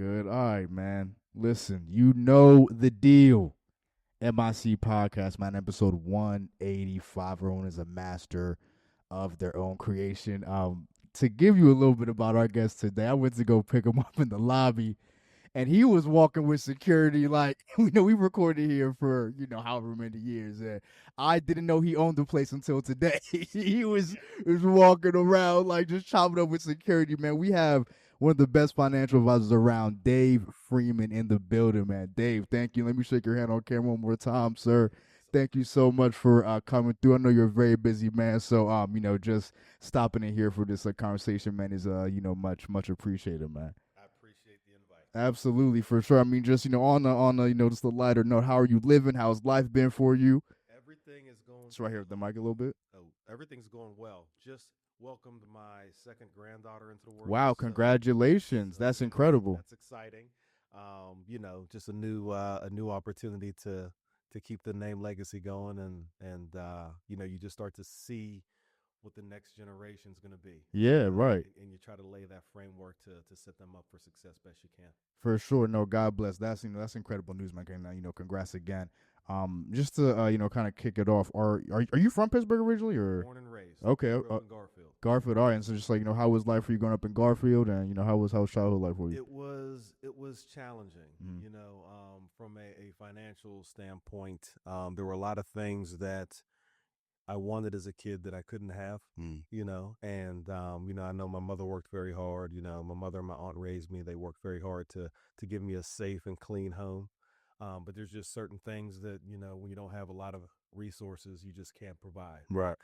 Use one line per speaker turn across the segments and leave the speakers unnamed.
good. All right, man. Listen, you know the deal. MIC podcast, man, episode 185. Everyone is a master of their own creation. To give you a little bit about our guest today, I went to go pick him up in the lobby, and he was walking with security like, we recorded here for, however many years. And I didn't know he owned the place until today. he was walking around like just chopping up with security, man. We have one of the best financial advisors around, Dave Freeman, in the building, man. Dave, thank you. Let me shake your hand on camera one more time, sir. Thank you so much for coming through. I know you're a very busy man, so just stopping in here for this conversation, man, is much appreciated, man.
I appreciate the invite.
Absolutely, for sure. I mean, just on a just a lighter note, how are you living? How's life been for you?
Everything is going.
It's right here with the mic a little bit.
Oh, everything's going well. Just welcomed my second granddaughter into the world.
Wow, congratulations! That's incredible.
That's exciting. Just a new opportunity to keep the name legacy going, and you just start to see what the next generation is going to be.
Yeah, right.
And you try to lay that framework to set them up for success best you can.
For sure. No, God bless. That's incredible news, man. And congrats again. Just to kind of kick it off. Are you from Pittsburgh originally, or
born and raised?
Okay,
in Garfield.
Garfield. All right. And so just how was life for you growing up in Garfield, and how was childhood life for you?
It was challenging.
Mm-hmm.
From a financial standpoint, there were a lot of things that I wanted as a kid that I couldn't have, and I know my mother worked very hard. My mother and my aunt raised me. They worked very hard to give me a safe and clean home. But there's just certain things that, when you don't have a lot of resources, you just can't provide.
Right.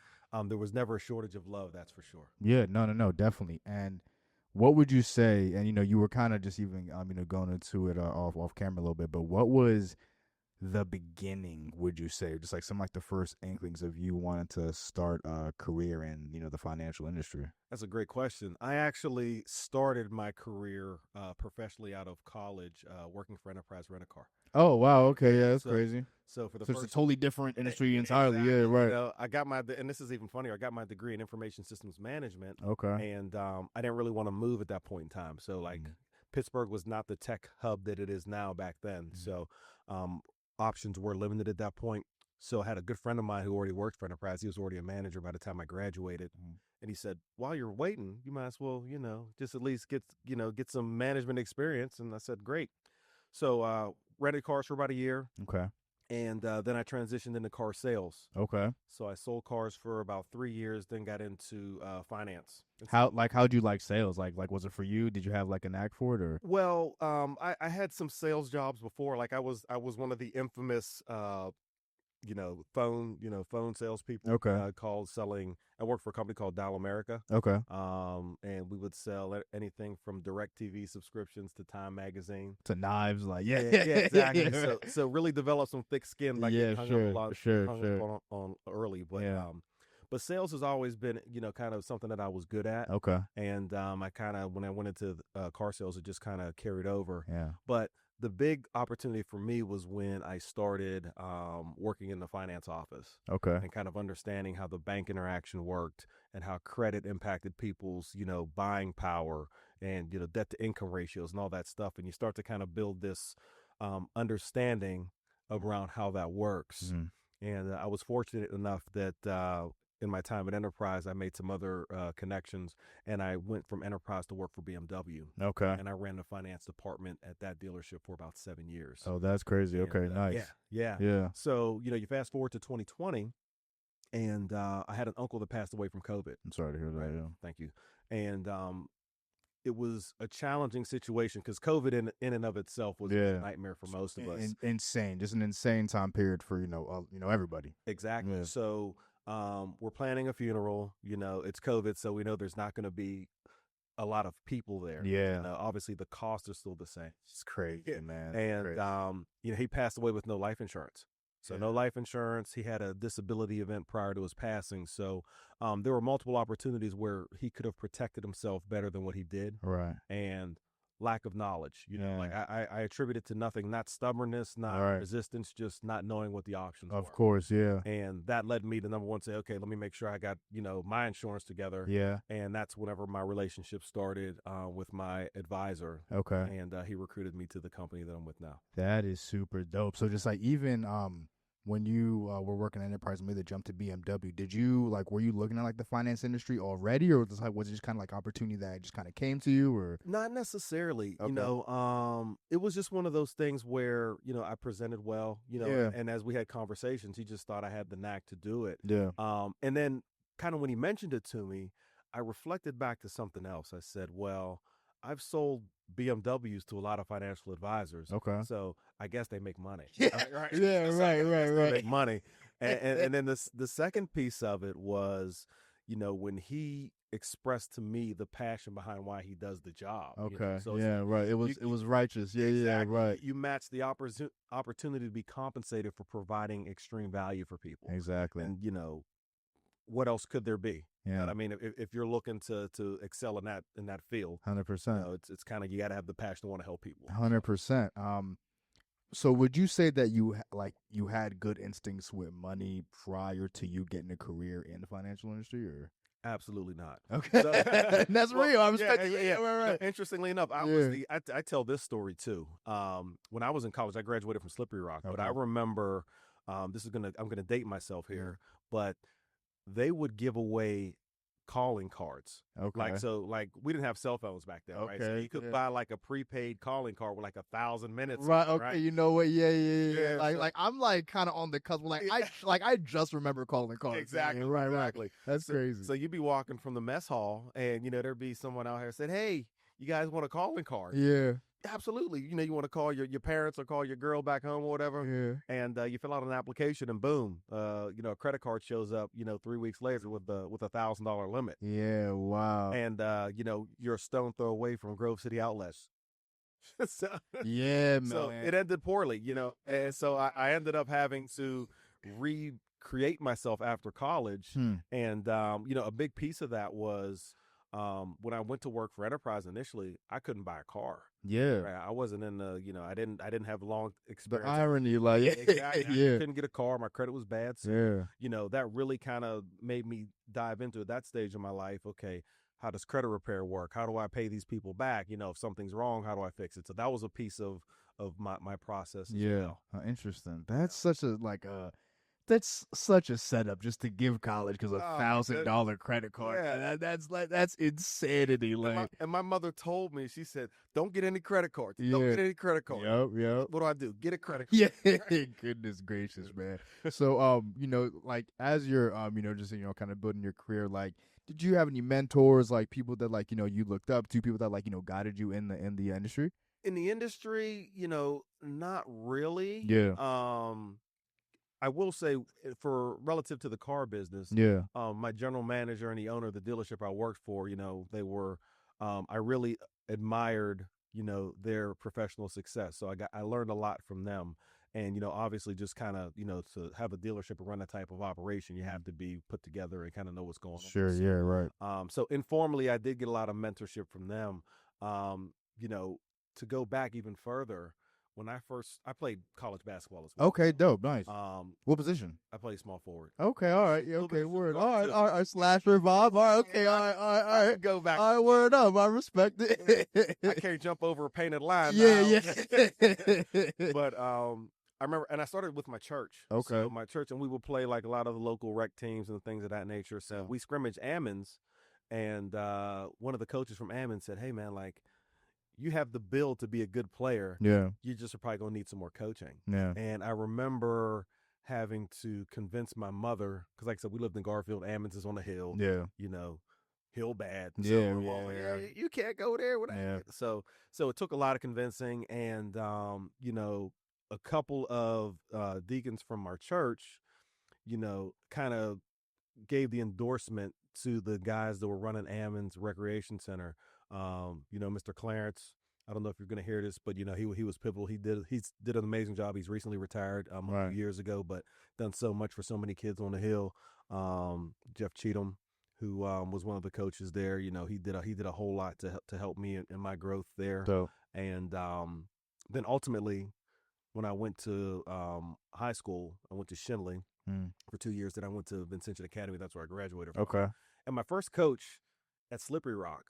There was never a shortage of love, that's for sure.
Yeah, no, definitely. And what would you say, and you were kind of just even going into it off camera a little bit, but what was the beginning, would you say, just like some like the first inklings of you wanting to start a career in the financial industry?
That's a great question. I actually started my career professionally out of college, working for Enterprise Rent-A-Car.
Oh wow, okay, yeah, that's crazy.
So
it's a totally different industry entirely. Exactly. Yeah, right.
I got and this is even funnier, I got my degree in information systems management.
Okay.
And I didn't really want to move at that point in time. So Pittsburgh was not the tech hub that it is now back then. So options were limited at that point. So I had a good friend of mine who already worked for Enterprise. He was already a manager by the time I graduated. And he said, while you're waiting, you might as well, just at least get some management experience. And I said, great. So rented cars for about a year.
Okay.
And then I transitioned into car sales.
Okay.
So I sold cars for about 3 years, then got into finance.
How'd you like sales? Like was it for you? Did you have like a knack for it, or?
Well, I had some sales jobs before. Like I was one of the infamous phone salespeople.
Okay.
Called selling. I worked for a company called Dial America.
Okay.
And we would sell anything from DirecTV subscriptions to Time Magazine
to knives. Like yeah,
exactly.
Yeah.
So really developed some thick skin. Like
sure.
On early, but But sales has always been, kind of something that I was good at.
Okay.
And I kind of, when I went into car sales, it just kind of carried over.
Yeah.
But the big opportunity for me was when I started working in the finance office.
Okay.
And kind of understanding how the bank interaction worked and how credit impacted people's, buying power and, debt to income ratios and all that stuff. And you start to kind of build this understanding around how that works.
Mm-hmm.
And I was fortunate enough that in my time at Enterprise, I made some other connections, and I went from Enterprise to work for BMW.
Okay.
And I ran the finance department at that dealership for about 7 years.
Oh, that's crazy. Okay, nice.
Yeah. So, you fast forward to 2020, and I had an uncle that passed away from COVID.
I'm sorry to hear that.
Right?
Yeah.
Thank you. And it was a challenging situation because COVID in and of itself was a nightmare for most of us.
Insane. Just an insane time period for, everybody.
Exactly. Yeah. So we're planning a funeral, it's COVID, so we know there's not going to be a lot of people there.
Yeah.
Obviously the costs are still the same.
It's crazy, man.
And, he passed away with no life insurance. So no life insurance. He had a disability event prior to his passing. So there were multiple opportunities where he could have protected himself better than what he did.
Right.
And lack of knowledge. You know, like I attribute it to nothing, not stubbornness, not resistance, just not knowing what the options were.
Of course, yeah.
And that led me to number one, say, okay, let me make sure I got, you know, my insurance together.
Yeah.
And that's whenever my relationship started with my advisor.
Okay.
And he recruited me to the company that I'm with now.
That is super dope. So just like even when you were working at Enterprise and made the jump to BMW, did you like, were you looking at like the finance industry already, or was it just kind of like opportunity that just kind of came to you, or?
Not necessarily,
Okay.
you know, it was just one of those things where, you know, I presented well, you know,
Yeah.
and as we had conversations, he just thought I had the knack to do it.
Yeah.
And then kind of when he mentioned it to me, I reflected back to something else. I said, well, I've sold BMWs to a lot of financial advisors.
Okay.
So I guess they make money.
Yeah.
Right.
Yeah.
So
Right.
they make money. And then the second piece of it was, you know, when he expressed to me the passion behind why he does the job.
Okay.
You know? So
yeah. Right. It was righteous. Yeah.
exactly.
Yeah. Right.
You match the opportunity to be compensated for providing extreme value for people.
Exactly.
And, you know, what else could there be?
Yeah.
I mean, if you're looking to excel in that field,
100%.
you know, it's kind of, you got to have the passion to want to help people.
100%. So would you say that you had good instincts with money prior to you getting a career in the financial industry, or?
Absolutely not.
Okay.
So,
that's
well,
real. I'm
yeah.
right.
Interestingly enough, I tell this story too. When I was in college, I graduated from Slippery Rock, but I remember, I'm gonna date myself here, but they would give away calling cards.
Okay.
Like we didn't have cell phones back then, right? So you could buy like a prepaid calling card with like 1,000 minutes.
Right. Okay.
Right?
You know what? Yeah.
So,
like I'm like kind of on the cusp. Like I just remember calling cards.
Exactly.
Right.
Exactly.
That's crazy.
So you'd be walking from the mess hall, and you know there'd be someone out here said, "Hey, you guys want a calling card?"
Yeah.
Absolutely. You know, you want to call your parents or call your girl back home or whatever.
Yeah.
And you fill out an application, and boom, you know, a credit card shows up, you know, 3 weeks later with $1,000 limit.
Yeah. Wow.
And you know, you're a stone throw away from Grove City Outlets. So,
yeah, man.
So it ended poorly, you know. And so I ended up having to recreate myself after college. And you know, a big piece of that was when I went to work for Enterprise initially, I couldn't buy a car.
Yeah.
Right? I wasn't in the, you know, I didn't have long experience.
The irony, like,
exactly.
Yeah.
I couldn't get a car. My credit was bad. So, you know, that really kind of made me dive into that stage of my life. Okay, how does credit repair work? How do I pay these people back? You know, if something's wrong, how do I fix it? So that was a piece of my process as well.
Interesting. That's such a that's such a setup just to give college because $1,000 credit card.
Yeah.
That's insanity. Like,
and my mother told me, she said, "Don't get any credit cards. Don't get any credit cards."
Yep.
What do I do? Get a credit card.
Yeah. Goodness gracious, man. So you know, like as you're you know, just, you know, kind of building your career, like, did you have any mentors, like people that, like, you know, you looked up to, people that, like, you know, guided you in the industry?
In the industry, you know, not really.
Yeah.
I will say, for relative to the car business, my general manager and the owner of the dealership I worked for, you know, they were, I really admired, you know, their professional success. So I learned a lot from them. And, you know, obviously just kind of, you know, to have a dealership and run that type of operation, you have to be put together and kind of know what's going on.
Sure.
So,
yeah. Right.
So informally, I did get a lot of mentorship from them. You know, to go back even further, when I played college basketball as well.
Okay, dope, nice. What position?
I played small forward.
Okay, all right, yeah, okay, word. All right, slasher, Bob. All right, okay, all right.
Go back.
All right, word up. I respect it.
I can't jump over a painted line.
Yeah.
But I remember, and I started with my church.
Okay.
So my church, and we would play like a lot of the local rec teams and things of that nature. So we scrimmaged Ammons, and one of the coaches from Ammons said, "Hey, man, like, you have the build to be a good player.
Yeah.
You just are probably going to need some more coaching."
Yeah.
And I remember having to convince my mother, because like I said, we lived in Garfield. Ammons is on the hill.
Yeah.
You know, hill bad.
Yeah.
You can't go there.
Yeah.
So it took a lot of convincing, and you know, a couple of deacons from our church, you know, kind of gave the endorsement to the guys that were running Ammons Recreation Center. You know, Mr. Clarence, I don't know if you're going to hear this, but you know, he was pivotal. He did an amazing job. He's recently retired a few years ago, but done so much for so many kids on the hill. Jeff Cheatham, who was one of the coaches there. You know, he did a whole lot to help me in my growth there.
So,
And then ultimately, when I went to high school, I went to Shinley for 2 years. Then I went to Vincentian Academy. That's where I graduated from.
okay.
And my first coach at Slippery Rock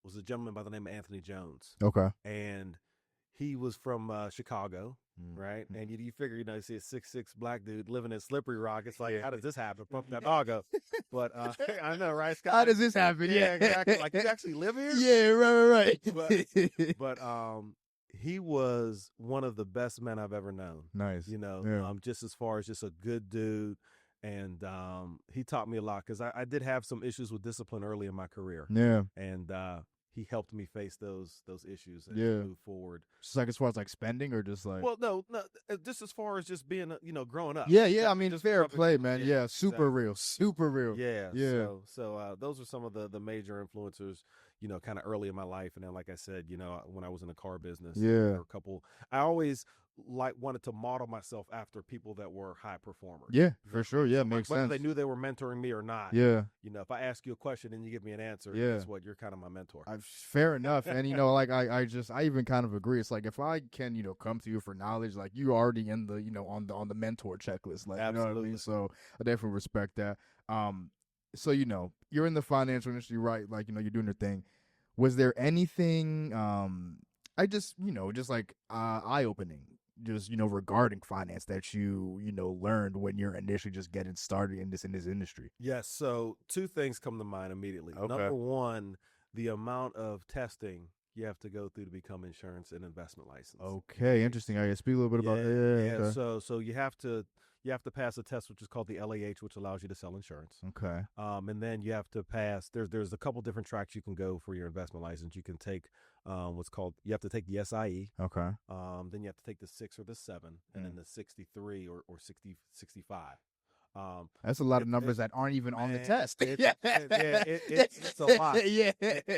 was a gentleman by the name of Anthony Jones.
Okay.
And he was from Chicago, right? And you figure, you know, you see a 6'6" black dude living in Slippery Rock. It's like, how does this happen? Pump that dog up. But I know, right, Scott?
How does this happen?
Yeah, exactly. Like, you actually live here?
Yeah, right.
But he was one of the best men I've ever known.
Nice.
You know,
Yeah.
just as far as just a good dude. And he taught me a lot because I did have some issues with discipline early in my career.
Yeah.
And he helped me face those issues and
Yeah.
move forward.
Just like as far as like spending or just like.
Well, no, just as far as just being, you know, growing up.
Yeah. I mean, just fair play, man. Yeah, super
exactly.
real.
Yeah.
Yeah.
So those are some of the major influencers, you know, kind of early in my life. And then, like I said, you know, when I was in the car business, there were a couple. I always wanted to model myself after people that were high performers.
Yeah, for sure. Yeah, makes
whether
sense.
they knew they were mentoring me or not.
Yeah.
You know, if I ask you a question and you give me an answer, guess what? You're kind of my mentor.
Fair enough. And, you know, like I even kind of agree. It's like if I can, you know, come to you for knowledge, like you're already in the, you know, on the mentor checklist. Like,
absolutely.
You know what I mean? So I definitely respect that. So, you know, you're in the financial industry, right? Like, you know, you're doing your thing. Was there anything just like eye-opening, just, you know, regarding finance that you know, learned when you're initially just getting started in this industry?
Yes. So 2 things come to mind immediately.
Okay.
Number one, the amount of testing you have to go through to become insurance and investment licensed.
Okay, interesting. I speak a little bit about
that.
Okay.
So you have to pass a test which is called the LAH, which allows you to sell insurance.
Okay.
And then you have to pass. There's a couple different tracks you can go for your investment license. You can take you have to take the SIE.
Okay.
Then you have to take the 6 or the 7, and then the 63 or 60, 65.
That's a lot of numbers that aren't even on the test.
It's a lot.
Yeah.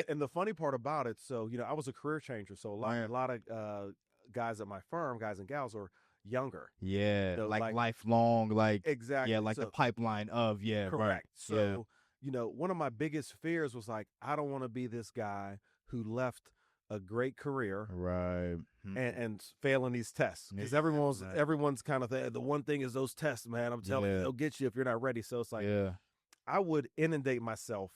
And the funny part about it, so, you know, I was a career changer. So a lot of guys at my firm, guys and gals, are younger.
Yeah,
You know,
like lifelong, like
exactly.
yeah, like
So,
the pipeline of
correct.
Right.
So, you know, one of my biggest fears was like, I don't want to be this guy who left a great career,
right,
and failing these tests, because everyone's kind of the one thing is those tests, man. I'm telling you, they'll get you if you're not ready. So it's like, I would inundate myself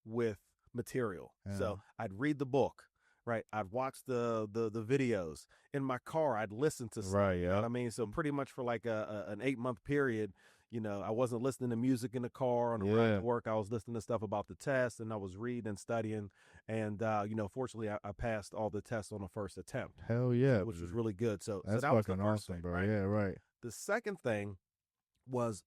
with material. So I'd read the book, right? I'd watch the videos in my car. I'd listen to stuff,
right.
You know what I mean? So pretty much for like an 8-month period, you know, I wasn't listening to music in the car on the ride to work. I was listening to stuff about the test, and I was reading and studying. And, you know, fortunately, I passed all the tests on the first attempt.
Hell yeah.
Which was really good. So
that's
that was
fucking
the first
awesome,
thing,
bro.
right?
Yeah, right.
The second thing was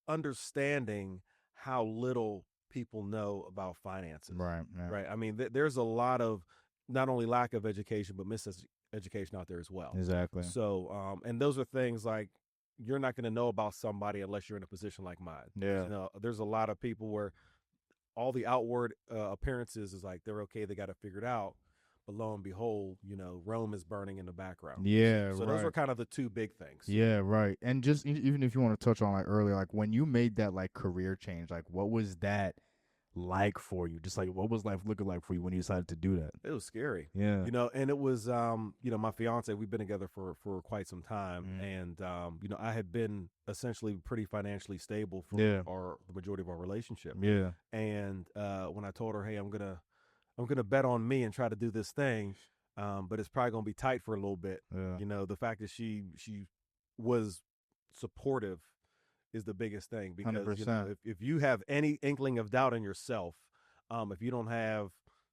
understanding how little people know about finances.
Right. Yeah.
Right. I mean, there's a lot of not only lack of education, but miseducation out there as well.
Exactly.
So, and those are things like, you're not going to know about somebody unless you're in a position like mine.
Yeah.
You know, there's a lot of people where all the outward appearances is like they're okay, they got it figured out, but lo and behold, you know, Rome is burning in the background.
Yeah.
So those were kind of the 2 big things.
Yeah. Right. And just even if you want to touch on like earlier, like when you made that like career change, like what was that like for you? Just like what was life looking like for you when you decided to do that?
It was scary.
Yeah.
You know, and it was you know, my fiance, we've been together for quite some time, and you know, I had been essentially pretty financially stable for the majority of our relationship.
Yeah.
And when I told her, hey, I'm gonna bet on me and try to do this thing, but it's probably gonna be tight for a little bit. You know, the fact that she was supportive is the biggest thing, because
100%.
You know, if you have any inkling of doubt in yourself, if you don't have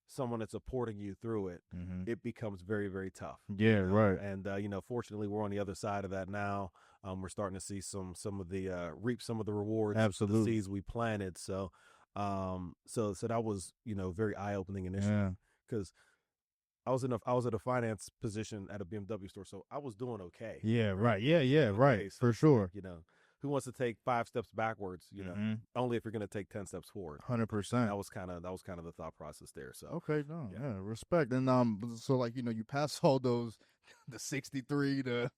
someone that's supporting you through it, it becomes very, very tough.
Yeah, right.
And you know, fortunately, we're on the other side of that now. We're starting to see some of the reap some of the rewards,
absolutely,
the seeds we planted. So, so that was, you know, very eye opening initially, because I was at a finance position at a BMW store, so I was doing okay.
Yeah, right. Yeah, right.
So,
for sure.
You know, who wants to take 5 steps backwards? You know, only if you're going to take 10 steps forward.
100%.
That was kind of the thought process there. So
okay, no, yeah, respect. And so like, you know, you pass all those the 63, the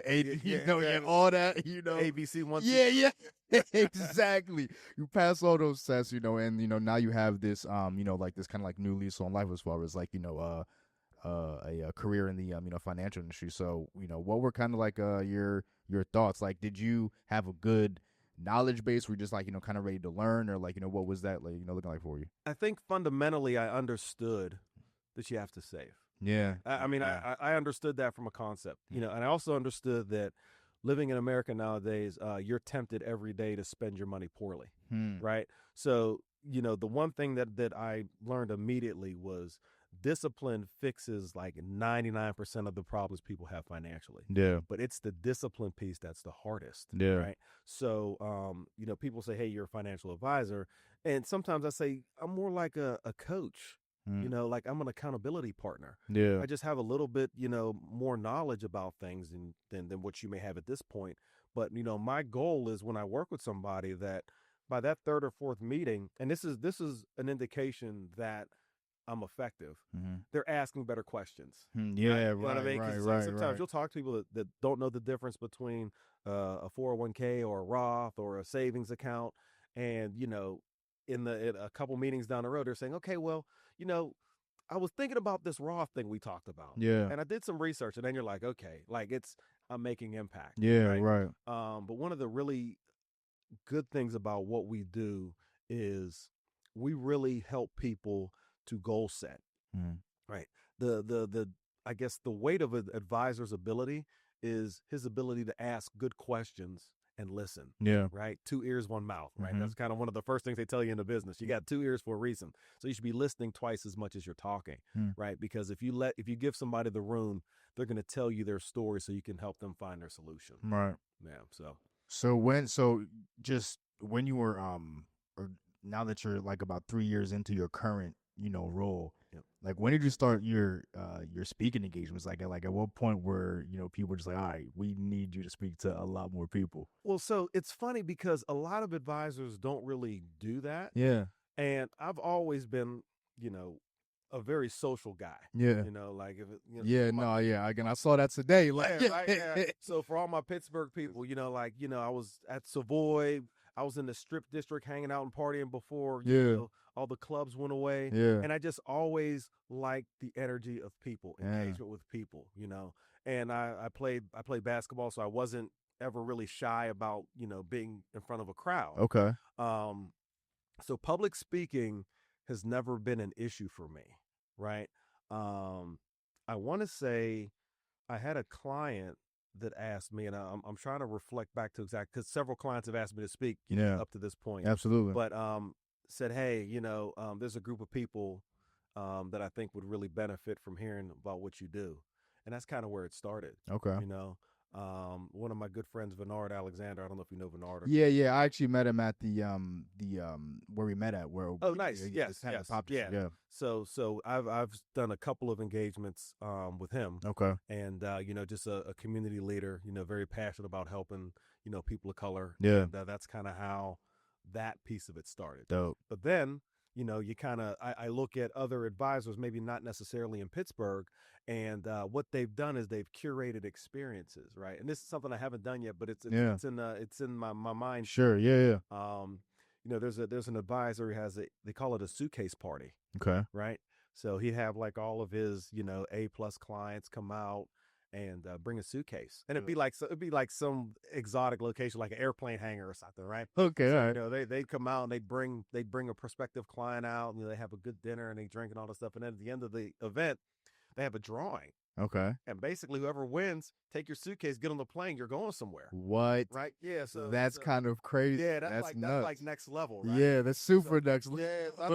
80,
yeah.
all that,
ABC one.
Yeah, exactly. You pass all those tests, and now you have this, like this kind of like new lease on life as far as like a career in the financial industry. So what were kind of like your thoughts? Like, did you have a good knowledge base? Were you just like kind of ready to learn, or like what was that like looking like for you?
I think fundamentally I understood that you have to save.
Yeah,
I mean, I understood that from a concept, and I also understood that living in America nowadays, you're tempted every day to spend your money poorly, right? So, the one thing that I learned immediately was discipline fixes like 99% of the problems people have financially.
Yeah.
But it's the discipline piece that's the hardest,
Yeah.
right? So, people say, hey, you're a financial advisor. And sometimes I say, I'm more like a coach. Like I'm an accountability partner.
Yeah.
I just have a little bit, more knowledge about things than what you may have at this point. But, my goal is when I work with somebody that by that third or fourth meeting, and this is an indication that I'm effective, they're asking better questions.
Yeah,
right? You know what I mean?
Right.
Sometimes you'll talk to people that don't know the difference between a 401k or a Roth or a savings account. And, in a couple meetings down the road, they're saying, okay, well, I was thinking about this Roth thing we talked about.
Yeah.
And I did some research, and then you're like, okay, like I'm making impact.
Yeah, right.
But one of the really good things about what we do is we really help people to goal set. Right. The I guess the weight of an advisor's ability is his ability to ask good questions and listen.
Yeah.
Right. 2 ears, 1 mouth. Right. That's kind of one of the first things they tell you in the business. You got 2 ears for a reason. So you should be listening twice as much as you're talking. Right. Because if you give somebody the room, they're going to tell you their story so you can help them find their solution.
Right.
Yeah.
So just when you were or now that you're like about 3 years into your current role, like when did you start your speaking engagements? Like at what point were people just like, all right, we need you to speak to a lot more people?
Well, so it's funny because a lot of advisors don't really do that.
Yeah.
And I've always been, a very social guy.
Yeah.
Like if it,
Again, I saw that today. Like,
yeah. So for all my Pittsburgh people, I was at Savoy. I was in the Strip District hanging out and partying before all the clubs went away.
Yeah.
And I just always liked the energy of people, engagement with people, And I played basketball, so I wasn't ever really shy about, being in front of a crowd.
Okay.
So public speaking has never been an issue for me, right? I want to say I had a client that asked me, and I'm trying to reflect back to because several clients have asked me to speak up to this point.
Absolutely.
But said, hey, there's a group of people that I think would really benefit from hearing about what you do. And that's kind of where it started.
Okay.
One of my good friends, Bernard Alexander. I don't know if you know Bernard.
Yeah. I actually met him at the where we met at.
Oh, nice. Yes.
Yeah.
So I've done a couple of engagements with him.
Okay.
And just a community leader. Very passionate about helping people of color.
Yeah.
And, that's kind of how that piece of it started.
Dope.
But then you kind of I look at other advisors, maybe not necessarily in Pittsburgh. And what they've done is they've curated experiences, right? And this is something I haven't done yet, but it's in my mind.
Sure, yeah.
There's an advisor who they call it a suitcase party.
Okay.
Right. So he'd have like all of his A+ clients come out and bring a suitcase, and it'd be like some exotic location, like an airplane hangar or something, right?
Okay,
so,
all right.
They'd come out and they'd bring a prospective client out, and they have a good dinner and they drink and all this stuff, and then at the end of the event, they have a drawing.
Okay.
And basically, whoever wins, take your suitcase, get on the plane, you're going somewhere.
What?
Right? Yeah. So
that's kind of crazy.
Yeah, that's like next level, right?
Yeah, that's super next level.
Yeah, I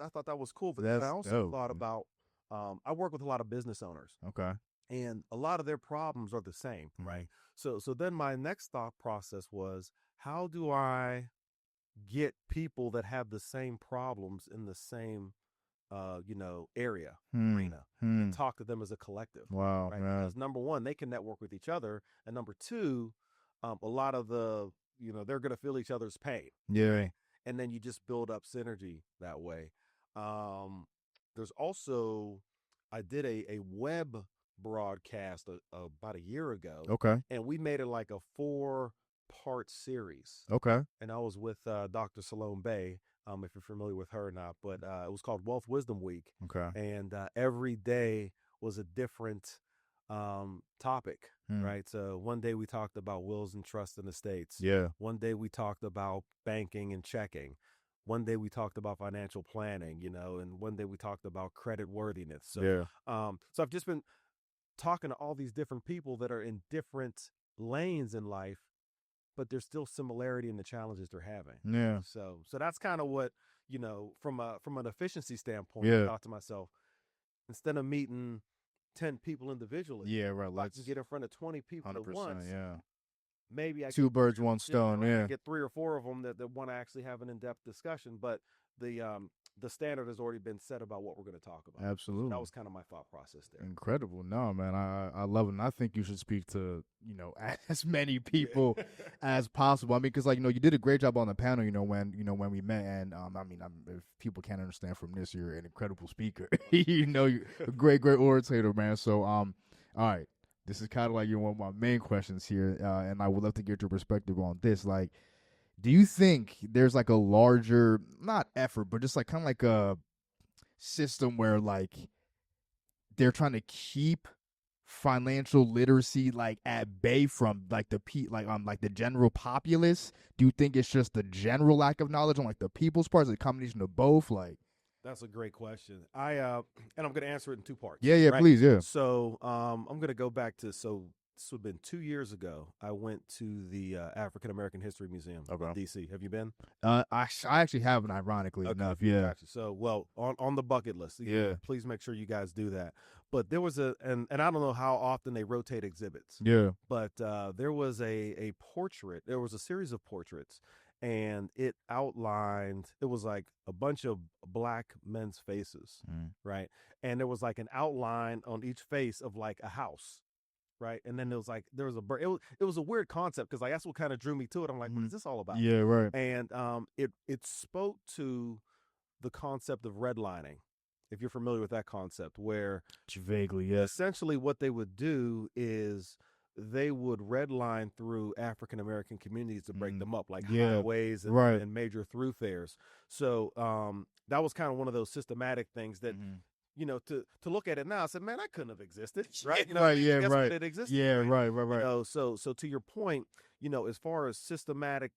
thought that was cool. But
that's
I also
dope.
thought about I work with a lot of business owners.
Okay.
And a lot of their problems are the same, right? So then my next thought process was, how do I get people that have the same problems in the same area, arena, and talk to them as a collective?
Wow.
Right? Because number one, they can network with each other, and number two, a lot of the they're going to feel each other's pain.
Yeah.
Right? And then you just build up synergy that way. There's also, I did a web broadcast about a year ago.
Okay.
And we made it like a 4-part series.
Okay.
And I was with Dr. Salome Bay, if you're familiar with her or not. But it was called Wealth Wisdom Week.
Okay.
And every day was a different topic,
Hmm.
right? So one day we talked about wills and trusts and estates.
Yeah.
One day we talked about banking and checking. One day we talked about financial planning, and one day we talked about credit worthiness. So,
Yeah.
so I've just been talking to all these different people that are in different lanes in life, but there's still similarity in the challenges they're having.
Yeah.
So that's kind of what, from an efficiency standpoint, I
Yeah.
thought to myself, instead of meeting 10 people individually,
Yeah. Right.
if I
Let's
can get in front of 20 people at
100%.
once,
Yeah.
maybe I
Two
get
birds, one stone.
I
Yeah.
get 3 or 4 of them that want to actually have an in-depth discussion, but the standard has already been set about what we're going to talk about.
Absolutely.
That was kind of my thought process there.
Incredible. No, man, I love it. And I think you should speak to, as many people as possible. I mean, because, like, you did a great job on the panel, when we met. And, if people can't understand from this, you're an incredible speaker. You're a great orator, man. So, all right. This is kind of like one of my main questions here. And I would love to get your perspective on this. Like, do you think there's like a larger, not effort, but just like kind of like a system where like they're trying to keep financial literacy like at bay from like like the general populace? Do you think it's just the general lack of knowledge on like the people's parts, a combination of both? Like,
that's a great question. And I'm going to answer it in 2 parts.
Yeah,
right?
please, yeah.
So I'm going to go back to this would have been 2 years ago. I went to the African American History Museum in DC. Have you been?
I actually haven't, ironically enough. Yeah.
Gotcha. So, well, on the bucket list.
Yeah.
Please make sure you guys do that. But there was and I don't know how often they rotate exhibits.
Yeah.
But there was a portrait. There was a series of portraits, and it was like a bunch of black men's faces, right? And there was like an outline on each face of like a house. Right. And then there was a bird. It was a weird concept because like that's what kind of drew me to it. I'm like, what is this all about?
Yeah, right.
And it spoke to the concept of redlining, if you're familiar with that concept, where
Vaguely, yes.
essentially what they would do is they would redline through African American communities to break them up, like highways and major thoroughfares. So that was kind of one of those systematic things that to look at it now, I said, man, that couldn't have existed, right?
Right.
It existed.
Yeah, right.
So to your point, as far as systematic,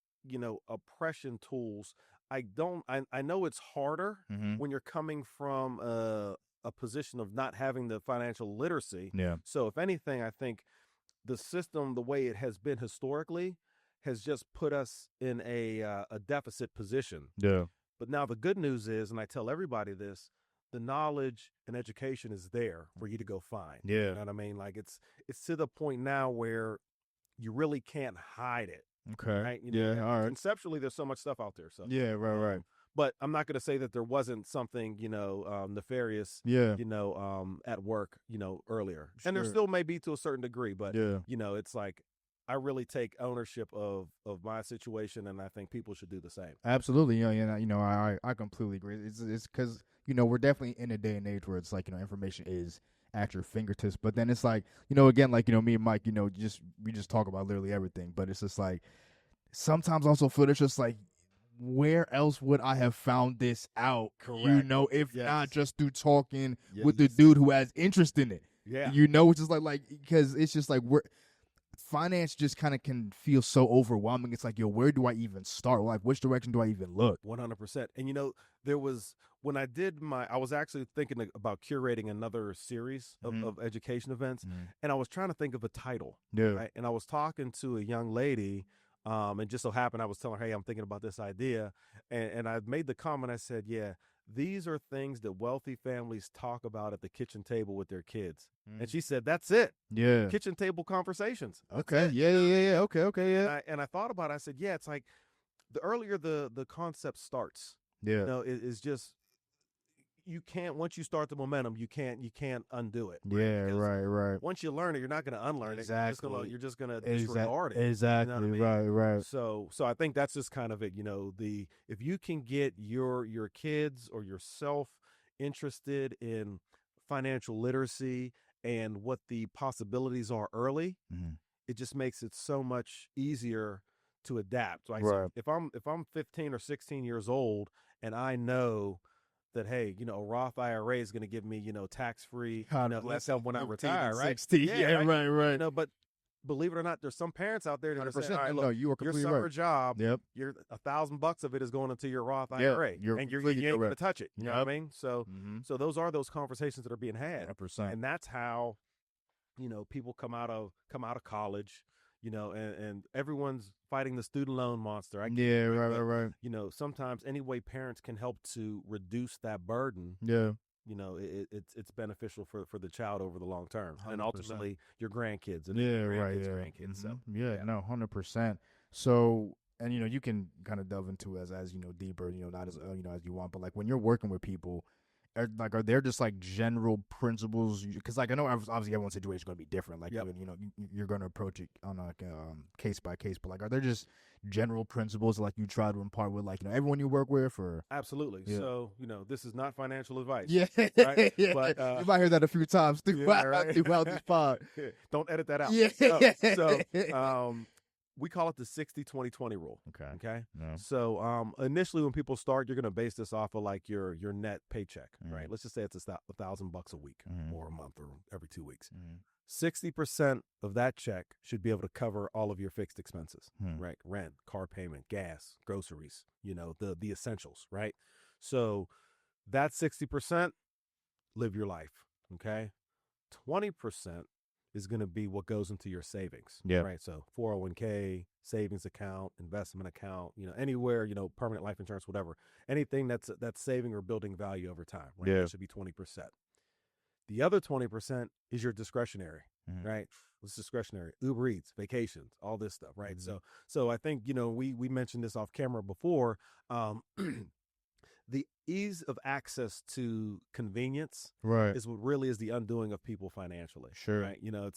oppression tools, I know it's harder when you're coming from a position of not having the financial literacy.
Yeah.
So if anything, I think the system, the way it has been historically, has just put us in a deficit position.
Yeah.
But now the good news is, and I tell everybody this, the knowledge and education is there for you to go find.
Yeah.
You know what I mean? Like it's to the point now where you really can't hide it.
Okay.
Right?
All right.
Conceptually, there's so much stuff out there. So
yeah, right.
But I'm not going to say that there wasn't something, nefarious, at work, earlier. Sure. And there still may be to a certain degree, but, it's like, I really take ownership of my situation, and I think people should do the same.
Absolutely. I completely agree. It's because, we're definitely in a day and age where it's like, information is at your fingertips, but then it's like, again, like, me and Mike, we just talk about literally everything, but it's just like, sometimes also feel it's just like, where else would I have found this out?
Correct.
If not just through talking with the dude who has interest in it.
Yeah.
Which is like because it's just like finance just kind of can feel so overwhelming. It's like, where do I even start? Like, which direction do I even look?
100%. And there was when I was actually thinking about curating another series of education events, and I was trying to think of a title.
Yeah.
Right? And I was talking to a young lady. And just so happened I was telling her, hey, I'm thinking about this idea. And I made the comment, I said, yeah, these are things that wealthy families talk about at the kitchen table with their kids. And she said, that's it.
Yeah.
Kitchen table conversations.
Okay. Yeah. Okay. Yeah.
And I thought about it. I said, yeah, it's like the earlier the concept starts, it's just, you can't, once you start the momentum, you can't undo it.
Right? Yeah, right.
Once you learn it, you're not going to unlearn it. You're just going to disregard it.
Exactly.
You know what I mean?
Right.
So I think that's just kind of it. If you can get your kids or yourself interested in financial literacy and what the possibilities are early, it just makes it so much easier to adapt. Like,
Right.
so if I'm 15 or 16 years old and I know that, hey, you know, a Roth IRA is going to give me, you know, tax free, you know, income when I retire, right?
60. Yeah, right, right.
You know, but believe it or not, there's some parents out there that are saying, all right,
No,
look,
you are
your
completely
summer
right.
job,
Yep.
you're $1,000 of it is going into your Roth
Yeah,
IRA,
you're
and you
completely
ain't going to
correct.
touch it. You know what I mean? So,
Mhm.
so those are those conversations that are being had,
100%.
and that's how, you know, people come out of college, you know, and everyone's fighting the student loan monster. I get
Yeah,
it,
right,
but,
right, right.
you know, sometimes any way parents can help to reduce that burden,
Yeah.
you know, it's beneficial for the child over the long term, and
100%.
ultimately your grandkids and
Yeah,
your
right,
grandkids'
yeah.
grandkids. So
Yeah, no, 100%. So, and you know, you can kind of delve into as you know deeper, you know, not as you know as you want, but like when you're working with people, are there just like general principles? Because like I know obviously everyone's situation is going to be different. Like
Yep.
you know you're going to approach it on a case by case, but like are there just general principles like you try to impart with like you know everyone you work with or
absolutely.
Yeah.
So, you know, this is not financial advice.
yeah,
Right?
yeah.
But
You might hear that a few times
yeah, right.
throughout this pod.
Don't edit that out.
Yeah.
So we call it the 60-20-20 rule.
Okay.
Okay.
No.
So initially when people start, you're going to base this off of like your net paycheck, right? Let's just say it's $1,000 a week or a month or every 2 weeks. 60% of that check should be able to cover all of your fixed expenses, right? Rent, car payment, gas, groceries, you know, the essentials, right? So that 60%, live your life. Okay. 20% is going to be what goes into your savings.
Yeah.
Right. So 401k, savings account, investment account, you know, anywhere, you know, permanent life insurance, whatever, anything that's saving or building value over time. Right.
Yeah.
That should be 20%. The other 20% is your discretionary. Right. It's discretionary, Uber Eats, vacations, all this stuff. Right. So I think, you know, we mentioned this off camera before. The ease of access to convenience
Right.
is what really is the undoing of people financially.
Sure.
Right. You know,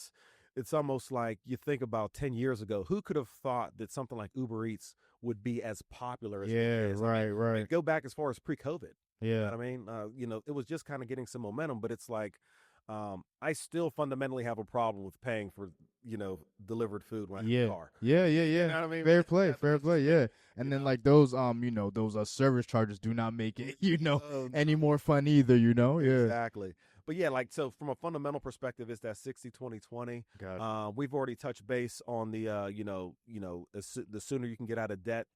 it's almost like you think about 10 years ago, who could have thought that something like Uber Eats would be as popular as it is?
Right,
I mean,
right.
go back as far as pre-COVID.
Yeah.
You know what I mean? You know, it was just kind of getting some momentum, but it's like, I still fundamentally have a problem with paying for, you know, delivered food when I'm in the car.
Yeah.
You know what I mean?
Fair play, yeah. And
you
then
know?
like those you know, those service charges do not make it, you know,
Oh,
any more fun either, you know? Yeah.
Exactly. But yeah, like, so from a fundamental perspective, it's that 60-20-20. We've already touched base on the, the sooner you can get out of debt,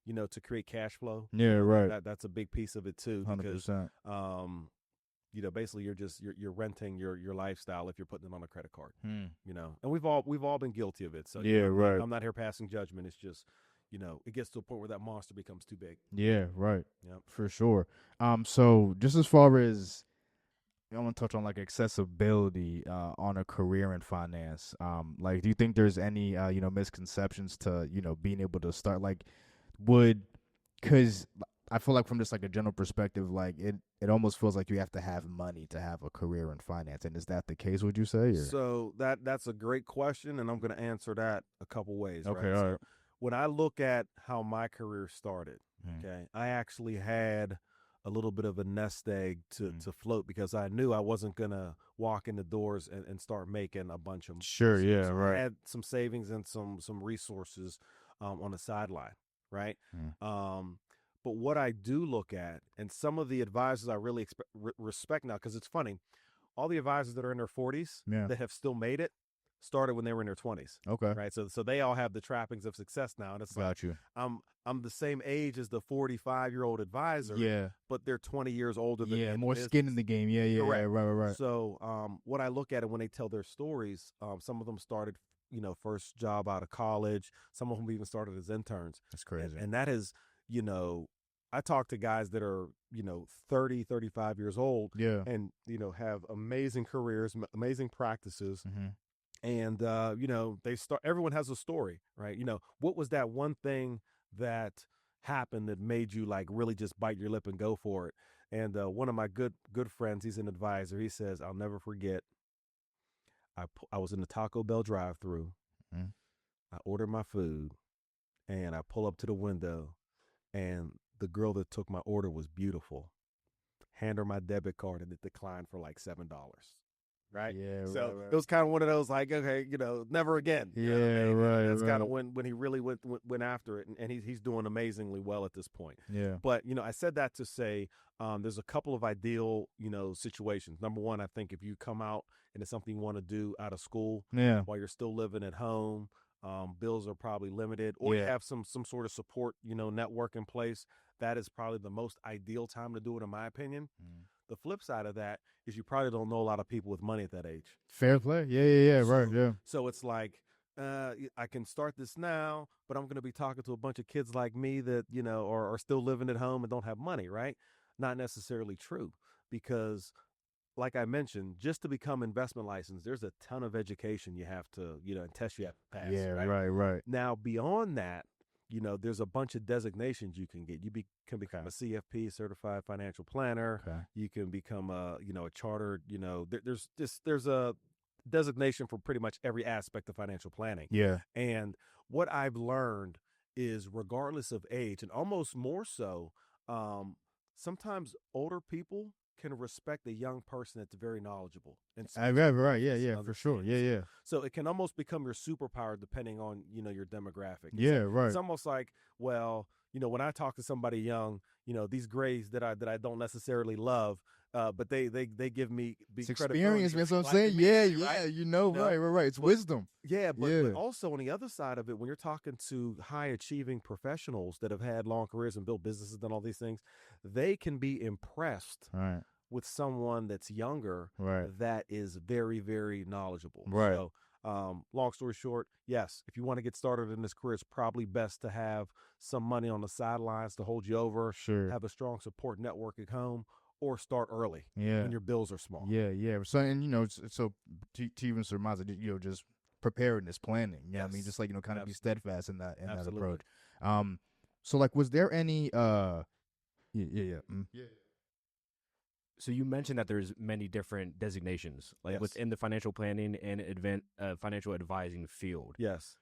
you know, to create cash flow.
Yeah, right.
That's a big piece of it too.
100%.
Because, you know, basically you're renting your lifestyle if you're putting it on a credit card, you know, and we've all been guilty of it. So
Yeah, right.
I'm not here passing judgment. It's just, you know, it gets to a point where that monster becomes too big.
Yeah, right.
Yep.
For sure. So just as far as I want to touch on like accessibility on a career in finance. Like, do you think there's any you know misconceptions to you know being able to start like because I feel like from just like a general perspective, like it almost feels like you have to have money to have a career in finance, and is that the case? Would you say? Or?
So that's a great question, and I'm going to answer that a couple ways.
Okay,
right?
all
So
right.
when I look at how my career started, okay, I actually had a little bit of a nest egg to float because I knew I wasn't going to walk in the doors and start making a bunch of money.
Sure, yeah,
So
right.
I had some savings and some resources on the sideline, right? But what I do look at, and some of the advisors I really respect now, because it's funny, all the advisors that are in their 40s that have still made it started when they were in their 20s.
Okay.
Right. So they all have the trappings of success now. And it's
Got you.
I'm the same age as the 45-year-old advisor.
Yeah.
But they're 20 years older than me.
Yeah, more skin in the game. Yeah.
Correct.
Right.
So what I look at it when they tell their stories, some of them started, you know, first job out of college. Some of them even started as interns.
That's crazy.
And that is, you know, I talk to guys that are, you know, 30, 35 years old.
Yeah.
And, you know, have amazing careers, amazing practices. And, you know, everyone has a story, right? You know, what was that one thing that happened that made you like really just bite your lip and go for it? And one of my good friends, he's an advisor. He says, I'll never forget. I was in the Taco Bell drive-through. I ordered my food and I pull up to the window and the girl that took my order was beautiful. Hand her my debit card and it declined for like $7. right?
Yeah,
So
right.
it was kind of one of those like, okay, never again. You know what I
Yeah,
mean?
right,
That's kind of
right.
when he really went after it, and he's doing amazingly well at this point.
Yeah.
But I said that to say there's a couple of ideal situations. Number one, I think if you come out and it's something you want to do out of school
Yeah.
while you're still living at home, bills are probably limited, or you
Yeah.
have some sort of support network in place. That is probably the most ideal time to do it, in my opinion.
Mm.
The flip side of that is you probably don't know a lot of people with money at that age.
Fair play. Yeah, right, yeah.
So it's like, I can start this now, but I'm going to be talking to a bunch of kids like me that, are still living at home and don't have money, right? Not necessarily true, because like I mentioned, just to become investment licensed, there's a ton of education you have to, and tests you have to pass.
Yeah,
right.
right.
Now, beyond that, there's a bunch of designations you can get. You can become a CFP, certified financial planner.
Okay.
You can become a chartered, there's a designation for pretty much every aspect of financial planning.
Yeah.
And what I've learned is, regardless of age, and almost more so, sometimes older people can respect a young person that's very knowledgeable and
Right. Yeah, for sure. Yeah.
So it can almost become your superpower depending on your demographic.
Yeah, right.
It's almost like, well, when I talk to somebody young, these grays that I don't necessarily love, but they give me
It's
credit.
experience, man. That's what I'm saying. Yeah, right. It's wisdom.
Yeah, but also on the other side of it, when you're talking to high achieving professionals that have had long careers and built businesses and all these things, they can be impressed with someone that's younger that is very, very knowledgeable.
Right.
So, long story short, yes, if you want to get started in this career, it's probably best to have some money on the sidelines to hold you over.
Sure.
Have a strong support network at home, or start early when your bills are small.
Yeah. So, and so to even surmise it, just preparedness, planning. Yeah, I mean, just like kind of be steadfast in that approach. So like, was there any
So you mentioned that there's many different designations, like within the financial planning and financial advising field.
Yes.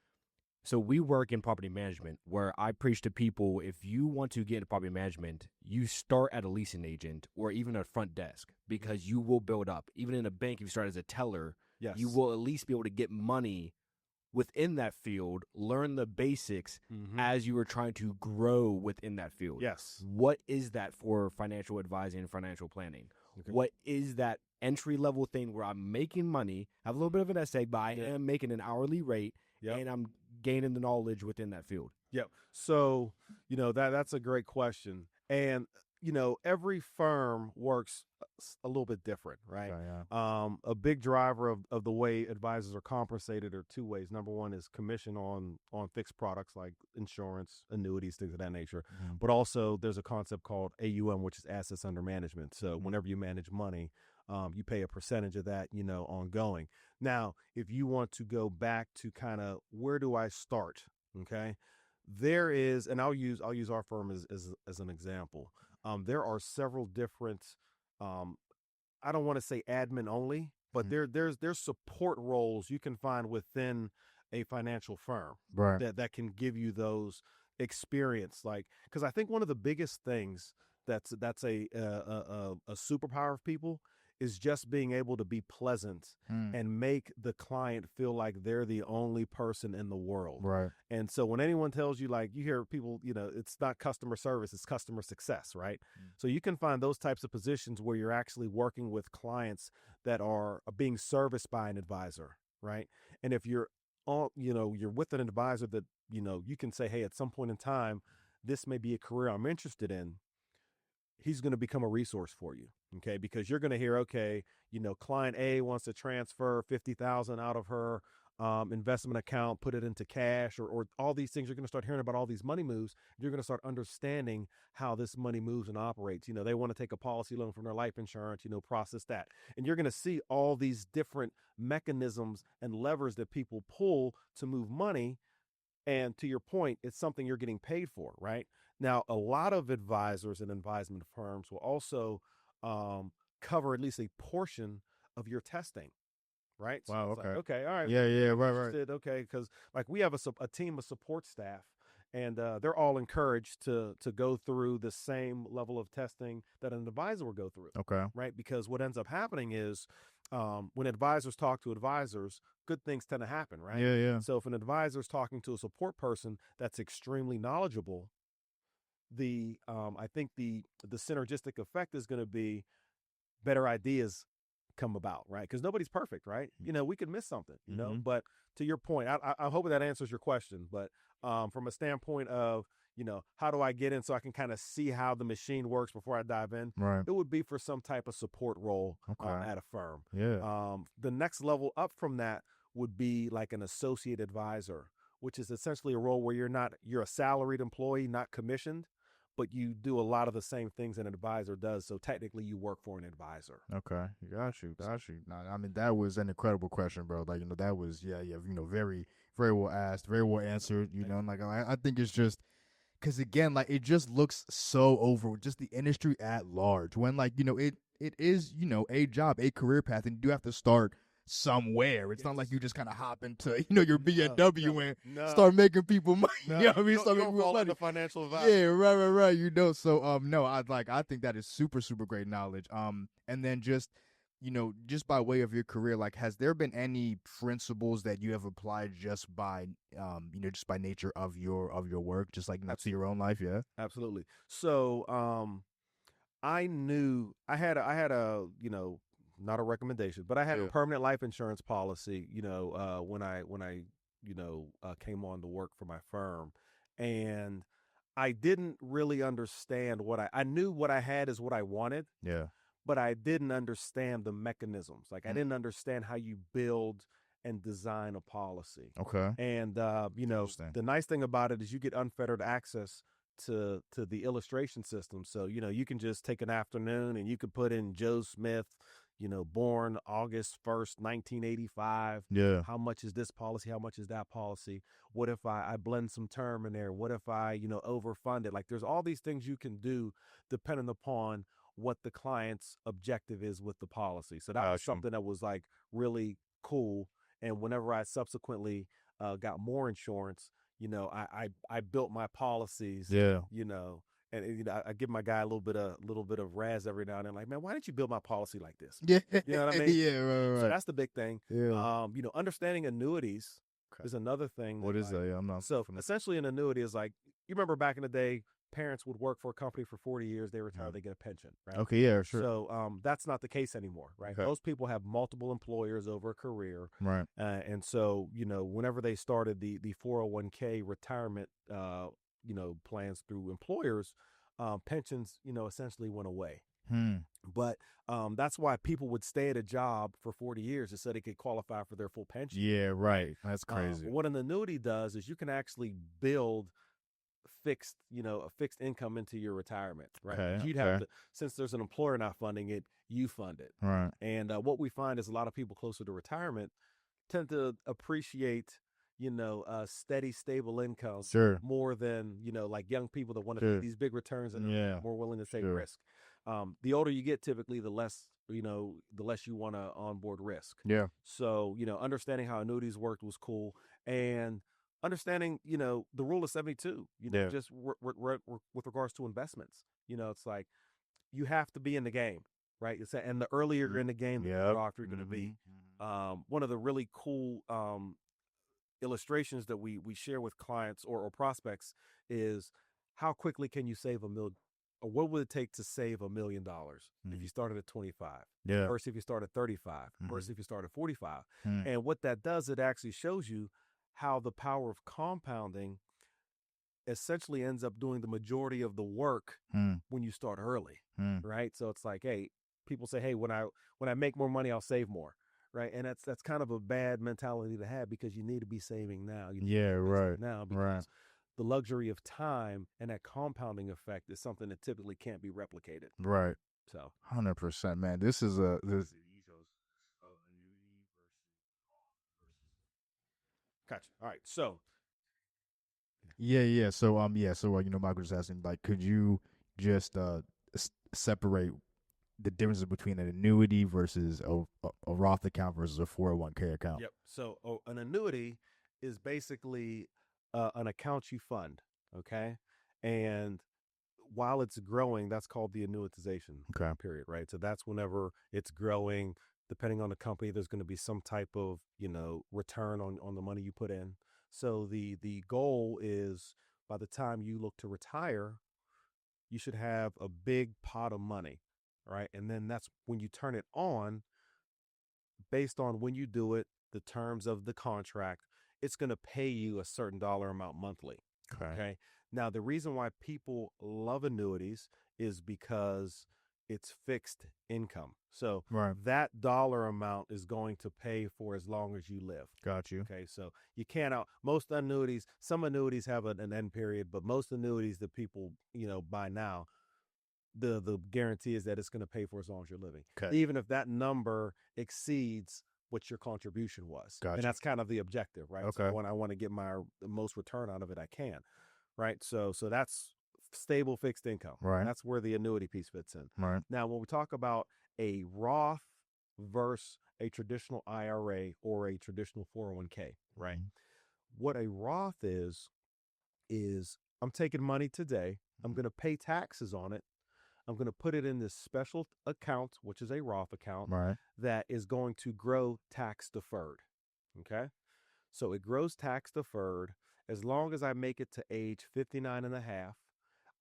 So we work in property management, where I preach to people, if you want to get into property management, you start at a leasing agent or even a front desk, because you will build up. Even in a bank, if you start as a teller, you will at least be able to get money within that field, learn the basics as you are trying to grow within that field.
Yes.
What is that for financial advising and financial planning? Okay. What is that entry-level thing where I'm making money, have a little bit of an essay, but I am making an hourly rate, and I'm gaining the knowledge within that field?
Yep. So, that's a great question. And, every firm works a little bit different, right? A big driver of the way advisors are compensated are two ways. Number one is commission on fixed products like insurance, annuities, things of that nature. But also there's a concept called AUM, which is assets under management. So whenever you manage money, you pay a percentage of that, ongoing. Now, if you want to go back to kind of where do I start? Okay. There is, and I'll use our firm as an example. There are several different, I don't want to say admin only, but there's support roles you can find within a financial firm that can give you those experience. Like, because I think one of the biggest things that's a superpower of people is just being able to be pleasant and make the client feel like they're the only person in the world.
Right.
And so when anyone tells you, like, you hear people, it's not customer service, it's customer success, right? So you can find those types of positions where you're actually working with clients that are being serviced by an advisor, right? And if you're you're with an advisor that, you can say, hey, at some point in time, this may be a career I'm interested in. He's going to become a resource for you. Okay. Because you're going to hear, okay, client A wants to transfer 50,000 out of her investment account, put it into cash, or all these things. You're going to start hearing about all these money moves. You're going to start understanding how this money moves and operates. They want to take a policy loan from their life insurance, process that. And you're going to see all these different mechanisms and levers that people pull to move money. And to your point, it's something you're getting paid for, right? Now, a lot of advisors and advisement firms will also cover at least a portion of your testing, right? So
wow.
it's
Okay.
like, okay. All right.
Yeah. Right.
Okay. Because like we have a team of support staff, and they're all encouraged to go through the same level of testing that an advisor will go through.
Okay.
Right. Because what ends up happening is when advisors talk to advisors, good things tend to happen, right?
Yeah.
So if an advisor is talking to a support person that's extremely knowledgeable, I think the synergistic effect is going to be better ideas come about, right? Because nobody's perfect, right? We could miss something, But to your point, I hope that answers your question. But from a standpoint of, how do I get in so I can kind of see how the machine works before I dive in?
Right.
It would be for some type of support role
Okay.
at a firm.
Yeah.
The next level up from that would be like an associate advisor, which is essentially a role where you're a salaried employee, not commissioned, but you do a lot of the same things an advisor does. So technically you work for an advisor.
Okay. Got you. No, I mean, that was an incredible question, bro. Like, that was, very, very well asked, very well answered, and like, I think it's just, because again, like, it just looks so over just the industry at large when, like, it is, a job, a career path, and you do have to start somewhere. It's not like you just kind of hop into, your BMW and start making people money. You know what I mean? Start making people money.
Financial advisor.
Yeah, right. So, no, I think that is super, super great knowledge. And then just, just by way of your career, like, has there been any principles that you have applied just by, just by nature of your work, just like to your own life? Yeah,
absolutely. So, I knew I had a not a recommendation, but I had a permanent life insurance policy, when I came on to work for my firm, and I didn't really understand I knew what I had is what I wanted.
Yeah.
But I didn't understand the mechanisms. Like I didn't understand how you build and design a policy.
Okay.
And the nice thing about it is you get unfettered access to the illustration system. So, you can just take an afternoon and you could put in Joe Smith, born August 1st, 1985.
Yeah.
How much is this policy? How much is that policy? What if I blend some term in there? What if I, overfund it? Like there's all these things you can do depending upon what the client's objective is with the policy. So that was something that was like really cool. And whenever I subsequently got more insurance, I built my policies.
Yeah.
And I give my guy a little bit of razz every now and then, like, man, why didn't you build my policy like this?
Yeah.
You know what I mean?
Yeah, right.
So that's the big thing.
Yeah.
Understanding annuities is another thing.
What is that? Yeah, I'm not.
So essentially, an annuity is like, you remember back in the day, parents would work for a company for 40 years, they retire, they get a pension, right?
Okay, yeah, sure.
So that's not the case anymore, right?
Okay.
Those people have multiple employers over a career.
Right.
And so, whenever they started the 401k retirement, plans through employers, pensions, essentially went away. But that's why people would stay at a job for 40 years just so they could qualify for their full pension.
Yeah, right. That's crazy.
What an annuity does is you can actually build a fixed income into your retirement, right?
Okay,
You'd have to, since there's an employer not funding it, you fund it.
Right.
And what we find is a lot of people closer to retirement tend to appreciate, steady, stable income more than, like young people that want to see these big returns and are more willing to take risk. The older you get, typically, the less you want to onboard risk.
Yeah. So,
understanding how annuities worked was cool. And understanding, the rule of 72, just with regards to investments, it's like you have to be in the game, right? And the earlier you're in the game, the better off you're going to be. One of the really cool illustrations that we share with clients or prospects is how quickly can you save $1 million, or what would it take to save $1 million if you started at 25, versus if you start at 35, versus if you start at 45. And what that does, it actually shows you how the power of compounding essentially ends up doing the majority of the work when you start early, right? So it's like, hey, people say, hey, when I make more money, I'll save more, right? And that's kind of a bad mentality to have, because you need to be saving now. Now, because the luxury of time and that compounding effect is something that typically can't be replicated.
Right.
So
100%, man. This is
Gotcha. All right. So.
Yeah. So Michael was asking, like, could you just separate the differences between an annuity versus a Roth account versus a 401k account?
Yep. So an annuity is basically an account you fund. Okay. And while it's growing, that's called the annuitization period, right? So that's whenever it's growing, Depending on the company, there's going to be some type of, return on the money you put in. So the goal is by the time you look to retire, you should have a big pot of money, right? And then that's when you turn it on, based on when you do it, the terms of the contract, it's going to pay you a certain dollar amount monthly. Okay. Now, the reason why people love annuities is because it's fixed income. So that dollar amount is going to pay for as long as you live.
Got you.
Okay. So you can't most annuities, some annuities have an end period, but most annuities that people, buy now, the guarantee is that it's going to pay for as long as you're living.
Okay.
Even if that number exceeds what your contribution was.
Gotcha.
And that's kind of the objective, right?
Okay.
So when I want to get the most return out of it, I can. Right. So that's stable fixed income.
Right.
That's where the annuity piece fits in.
Right.
Now, when we talk about a Roth versus a traditional IRA or a traditional 401k, right? What a Roth is I'm taking money today. I'm going to pay taxes on it. I'm going to put it in this special account, which is a Roth account, that is going to grow tax deferred. Okay. So it grows tax deferred. As long as I make it to age 59 and a half,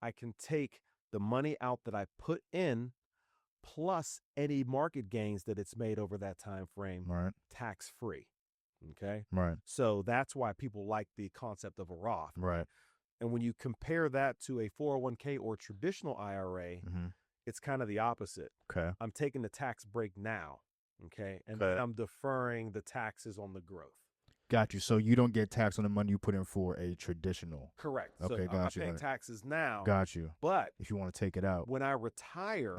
I can take the money out that I put in plus any market gains that it's made over that time frame, tax free. Okay.
Right.
So that's why people like the concept of a Roth.
Right.
And when you compare that to a 401k or traditional IRA, it's kind of the opposite.
Okay.
I'm taking the tax break now. Okay. And then I'm deferring the taxes on the growth.
Got you. So you don't get taxed on the money you put in for a traditional.
Correct.
Okay,
so I'm not paying taxes now.
Got you.
But
if you want to take it out,
when I retire,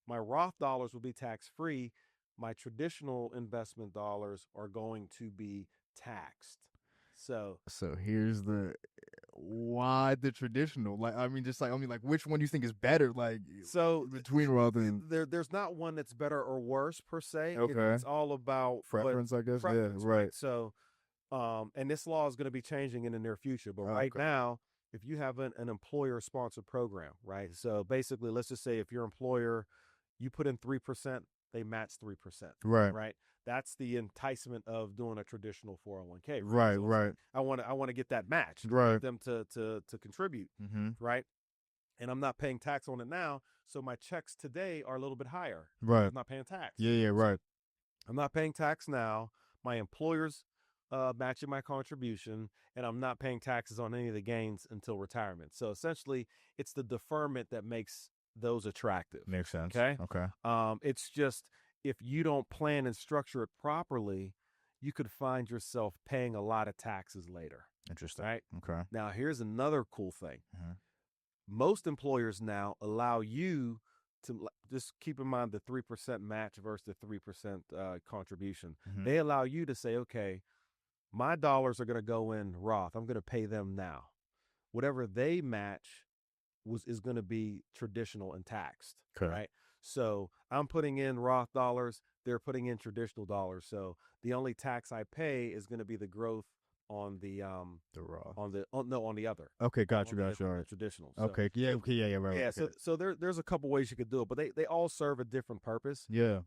my Roth dollars will be tax free. My traditional investment dollars are going to be taxed. So
here's why the traditional, which one do you think is better? Between Roth and
there's not one that's better or worse per se.
Okay.
It's all about
preference, I guess.
Preference,
yeah, right.
So, and this law is going to be changing in the near future. But right now, if you have an employer-sponsored program, right? So basically, let's just say if your employer, you put in 3%, they match 3%. Right. That's the enticement of doing a traditional 401k.
Right.
So
right.
I want to get that match.
Right.
Them to contribute. Right. And I'm not paying tax on it now, so my checks today are a little bit higher.
Right.
I'm not paying tax.
Yeah. Right.
I'm not paying tax now. My employer's matching my contribution, and I'm not paying taxes on any of the gains until retirement. So essentially, it's the deferment that makes those attractive.
Makes sense.
Okay.
Okay.
It's just if you don't plan and structure it properly, you could find yourself paying a lot of taxes later.
Interesting.
Right.
Okay.
Now, here's another cool thing. Most employers now allow you to just keep in mind the 3% match versus the 3% contribution. They allow you to say, okay, my dollars are going to go in Roth. I'm going to pay them now. Whatever they match is going to be traditional and taxed. Right. So I'm putting in Roth dollars. They're putting in traditional dollars. So the only tax I pay is going to be the growth on the Roth, on the other.
Okay, got you. All right.
Traditional.
So, okay, yeah, right.
Yeah,
okay.
so there's a couple ways you could do it, but they all serve a different purpose.
Yeah.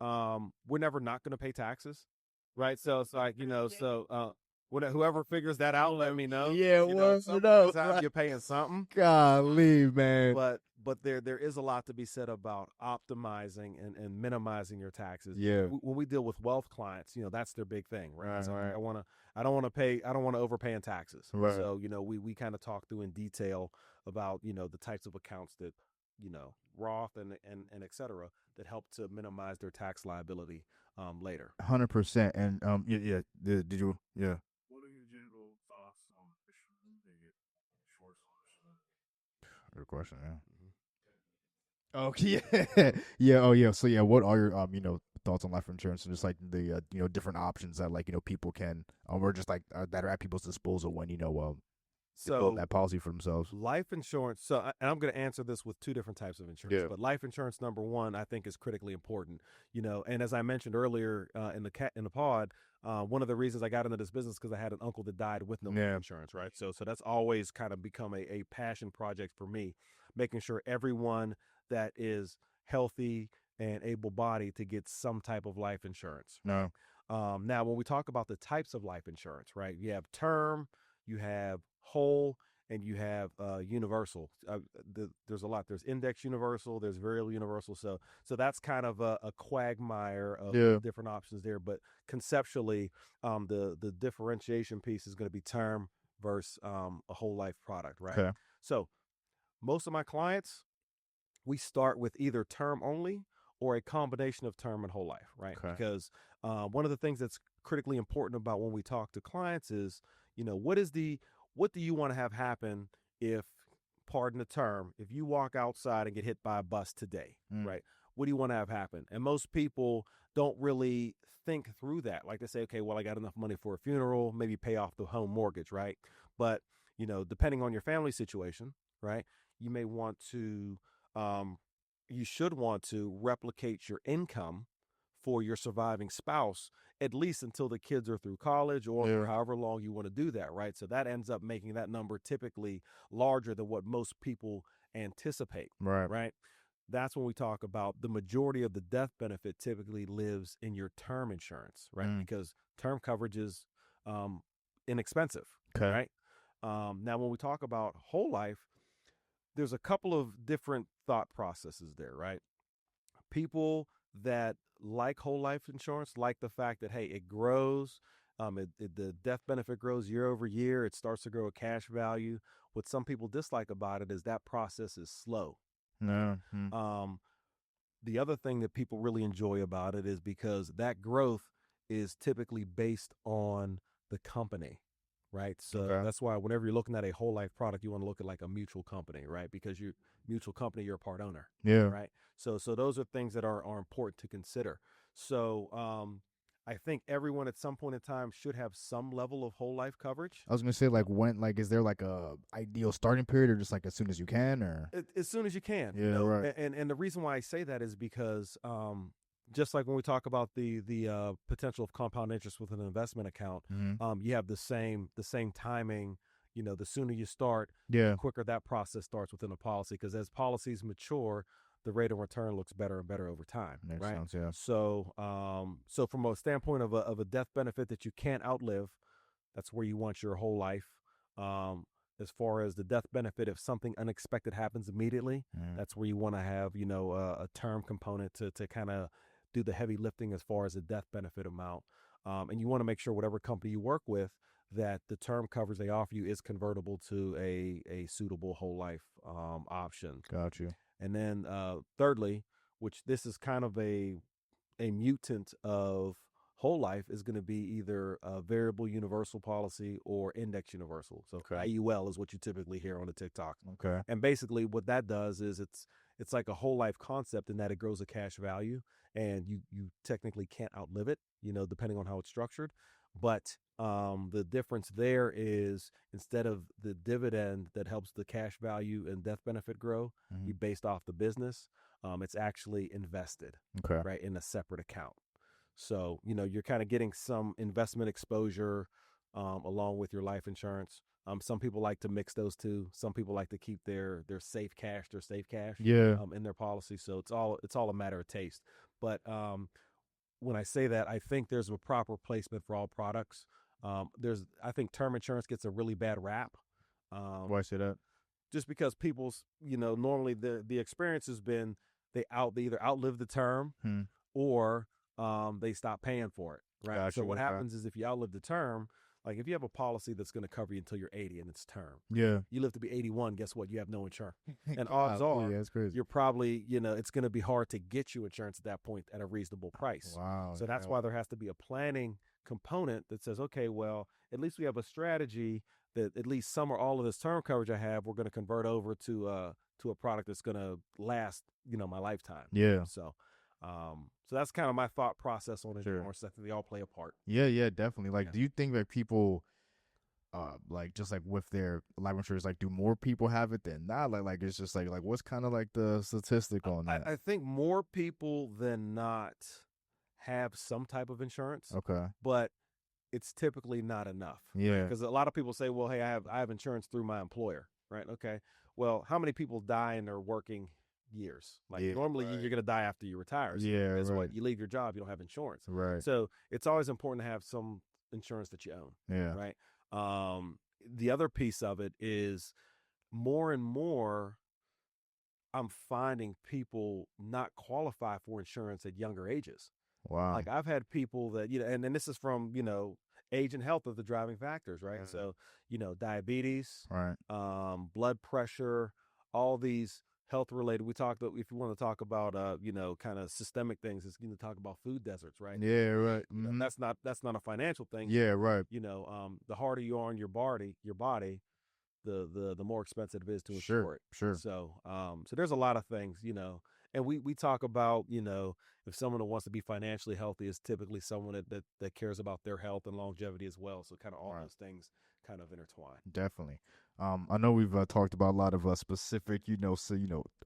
We're never not going to pay taxes, right? So it's like whoever figures that out, let me know.
Yeah,
sometimes you're paying something.
Golly, man.
But there is a lot to be said about optimizing and minimizing your taxes.
Yeah.
When we deal with wealth clients, that's their big thing, right? So
right.
I don't want to overpay in taxes.
Right.
So, we kind of talk through in detail about, the types of accounts that, Roth and et cetera, that help to minimize their tax liability later.
100%. And yeah. Did you? Yeah.
What are your general thoughts on short solution?
Good question. Yeah. Okay. Yeah. Oh, yeah. So, yeah. What are your thoughts on life insurance and just like the different options that people can or just that are at people's disposal when build that policy for themselves?
Life insurance. So, and I'm going to answer this with two different types of insurance.
Yeah.
But life insurance, number one, I think is critically important. And as I mentioned earlier in the pod, one of the reasons I got into this business because I had an uncle that died with no life insurance, right? So that's always kind of become a passion project for me, making sure everyone that is healthy and able-bodied to get some type of life insurance.
No.
Now, when we talk about the types of life insurance, right? You have term, you have whole, and you have universal. There's a lot. There's index universal. There's variable universal. So that's kind of a quagmire of different options there. But conceptually, the differentiation piece is going to be term versus a whole life product, right?
Okay.
So most of my clients, we start with either term only or a combination of term and whole life, right?
Okay.
Because one of the things that's critically important about when we talk to clients is, what do you want to have happen if, pardon the term, if you walk outside and get hit by a bus today, right? What do you want to have happen? And most people don't really think through that. Like they say, okay, well, I got enough money for a funeral, maybe pay off the home mortgage, right? But, depending on your family situation, right, you may want to, you should want to replicate your income for your surviving spouse, at least until the kids are through college or for however long you want to do that, right? So that ends up making that number typically larger than what most people anticipate, right? That's when we talk about the majority of the death benefit typically lives in your term insurance, right? Because term coverage is inexpensive, right? Now, when we talk about whole life, there's a couple of different thought processes there, right? People that like whole life insurance like the fact that, hey, it grows. The death benefit grows year over year. It starts to grow a cash value. What some people dislike about it is that process is slow.
No.
The other thing that people really enjoy about it is because that growth is typically based on the company, right? So that's why whenever you're looking at a whole life product, you want to look at like a mutual company, right? Because you're mutual company, you're a part owner, right? So those are things that are important to consider. So I think everyone at some point in time should have some level of whole life coverage.
I was gonna say, like, when, like, is there like a ideal starting period, or just like as soon as you can, or
as soon as you can?
Yeah, right.
And the reason why I say that is because just like when we talk about the potential of compound interest with an investment account, you have the same timing. The sooner you start, the quicker that process starts within a policy. Because as policies mature, the rate of return looks better and better over time.
Makes
right?
sense, yeah.
So from a standpoint of a death benefit that you can't outlive, that's where you want your whole life. As far as the death benefit, if something unexpected happens immediately, that's where you want to have, a term component to kind of do the heavy lifting as far as the death benefit amount. And you want to make sure whatever company you work with, that the term coverage they offer you is convertible to a suitable whole life option.
Got you.
And then thirdly, which this is kind of a mutant of whole life, is going to be either a variable universal policy or index universal. So IUL is what you typically hear on the TikTok.
Okay.
And basically what that does is it's like a whole life concept in that it grows a cash value, and you technically can't outlive it, depending on how it's structured. But the difference there is, instead of the dividend that helps the cash value and death benefit grow be based off the business, it's actually invested, right, in a separate account. So, you're kind of getting some investment exposure along with your life insurance. Some people like to mix those two. Some people like to keep their safe cash in their policy. So it's all a matter of taste. But when I say that, I think there's a proper placement for all products. I think term insurance gets a really bad rap.
Why say that?
Just because people's, normally the experience has been they either outlive the term or they stop paying for it, right?
Gotcha,
So what happens is, if you outlive the term, like if you have a policy that's going to cover you until you're 80 and it's term, you live to be 81, guess what? You have no insurance. And odds are
that's crazy.
you're probably, it's going to be hard to get you insurance at that point at a reasonable price.
Wow.
So that's why there has to be a planning component that says, okay, well, at least we have a strategy that at least some or all of this term coverage I have, we're going to convert over to a product that's going to last, my lifetime.
Yeah.
So that's kind of my thought process on insurance. I think they all play a part.
Yeah, definitely. Like, do you think that people, like, just like with their life insurance, like, do more people have it than not? Like it's just like what's kind of like the statistic on that?
I think more people than not have some type of insurance.
Okay.
But it's typically not enough.
Yeah.
Because a lot of people say, well, hey, I have insurance through my employer, right? Okay. Well, how many people die in their working years. Like
Yeah,
normally
right.
you're going to die after you retire. So
Yeah,
guess
right.
what? You leave your job, you don't have insurance.
Right.
So it's always important to have some insurance that you own.
Yeah.
Right. The other piece of it is more and more I'm finding people not qualify for insurance at younger ages.
Wow.
Like I've had people that, and this is from, age and health of the driving factors, right?
Mhm.
So, diabetes,
Right.
blood pressure, all these health related. We talked, if you want to talk about, kind of systemic things, it's going to talk about food deserts, right?
Yeah, right.
You know,
Mhm.
that's not a financial thing.
Yeah, right.
The harder you are on your body, the more expensive it is to insure it.
Sure.
So there's a lot of things, and we talk about, if someone who wants to be financially healthy is typically someone that cares about their health and longevity as well. So kind of all
Right.
those things kind of intertwine.
Definitely. I know we've talked about a lot of specific,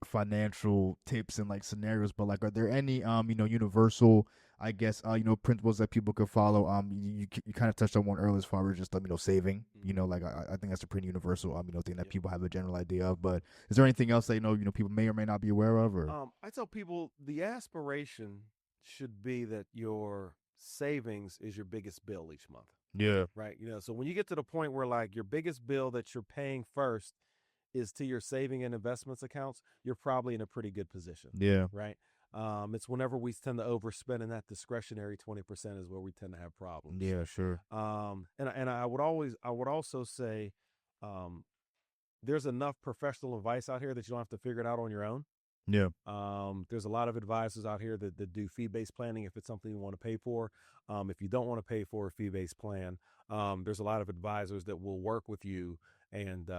financial tips and like scenarios, but like, are there any, universal, I guess, principles that people could follow? You kind of touched on one earlier as far as just, saving. Like I think that's a pretty universal, thing that people have a general idea of. But is there anything else that people may or may not be aware of? Or
I tell people the aspiration should be that your savings is your biggest bill each month.
yeah,
Right. So when you get to the point where like your biggest bill that you're paying first is to your saving and investments accounts, you're probably in a pretty good position.
yeah,
Right. It's whenever we tend to overspend and that discretionary 20% is where we tend to have problems.
yeah, sure,
And I would also say, there's enough professional advice out here that you don't have to figure it out on your own.
yeah,
There's a lot of advisors out here that do fee-based planning if it's something you want to pay for. If you don't want to pay for a fee-based plan, there's a lot of advisors that will work with you. And,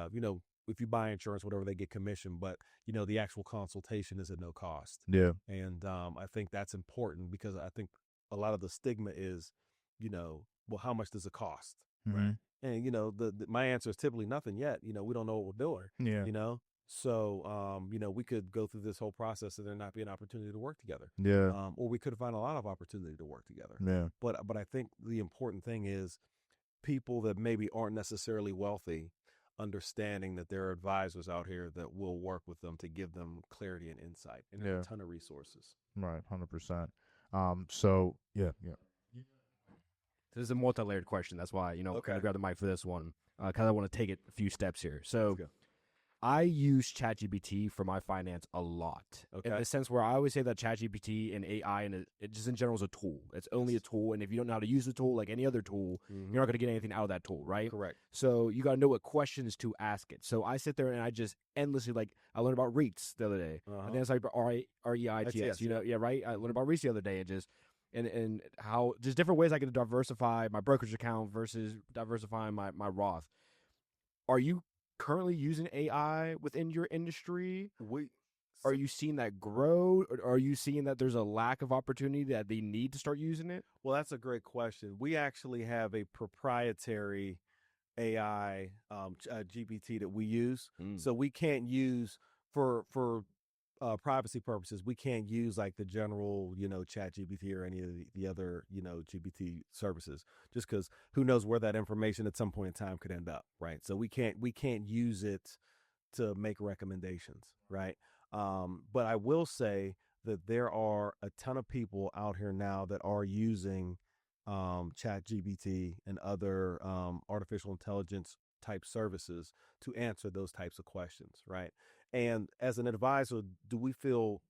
if you buy insurance, whatever, they get commission, but, the actual consultation is at no cost.
yeah,
And I think that's important because I think a lot of the stigma is, well, how much does it cost?
mhm,
And, my answer is typically nothing yet. We don't know what we're doing,
yeah,
So, we could go through this whole process and there not be an opportunity to work together.
yeah,
Or we could find a lot of opportunity to work together.
yeah,
But I think the important thing is people that maybe aren't necessarily wealthy, understanding that there are advisors out here that will work with them to give them clarity and insight and
Yeah.
a ton of resources.
right, 100%. So yeah,
This is a multi-layered question. That's why, kind
Okay.
of grab the mic for this one. Because I want to take it a few steps here. So
Let's go.
I use ChatGPT for my finance a lot. In
Okay.
the sense where I always say that ChatGPT and AI and it just in general is a tool. It's only a tool. And if you don't know how to use the tool, like any other tool,
Mhm.
you're not going to get anything out of that tool, right?
Correct.
So you got to know what questions to ask it. So I sit there and I just endlessly, like, I learned about REITs the other day.
Uh-huh.
I think it's like REITs,
Yes,
yeah, right? I learned about REITs the other day and just, and how just different ways I can diversify my brokerage account versus diversifying my Roth. Are you currently using AI within your industry? Are you seeing that grow? Or are you seeing that there's a lack of opportunity that they need to start using it?
Well, that's a great question. We actually have a proprietary AI GPT that we use. So we can't use for privacy purposes. We can't use like the general, Chat GPT or any of the other, GPT services, just because who knows where that information at some point in time could end up, right? So we can't use it to make recommendations, right? But I will say that there are a ton of people out here now that are using Chat GPT and other artificial intelligence type services to answer those types of questions, right? And as an advisor, do we feel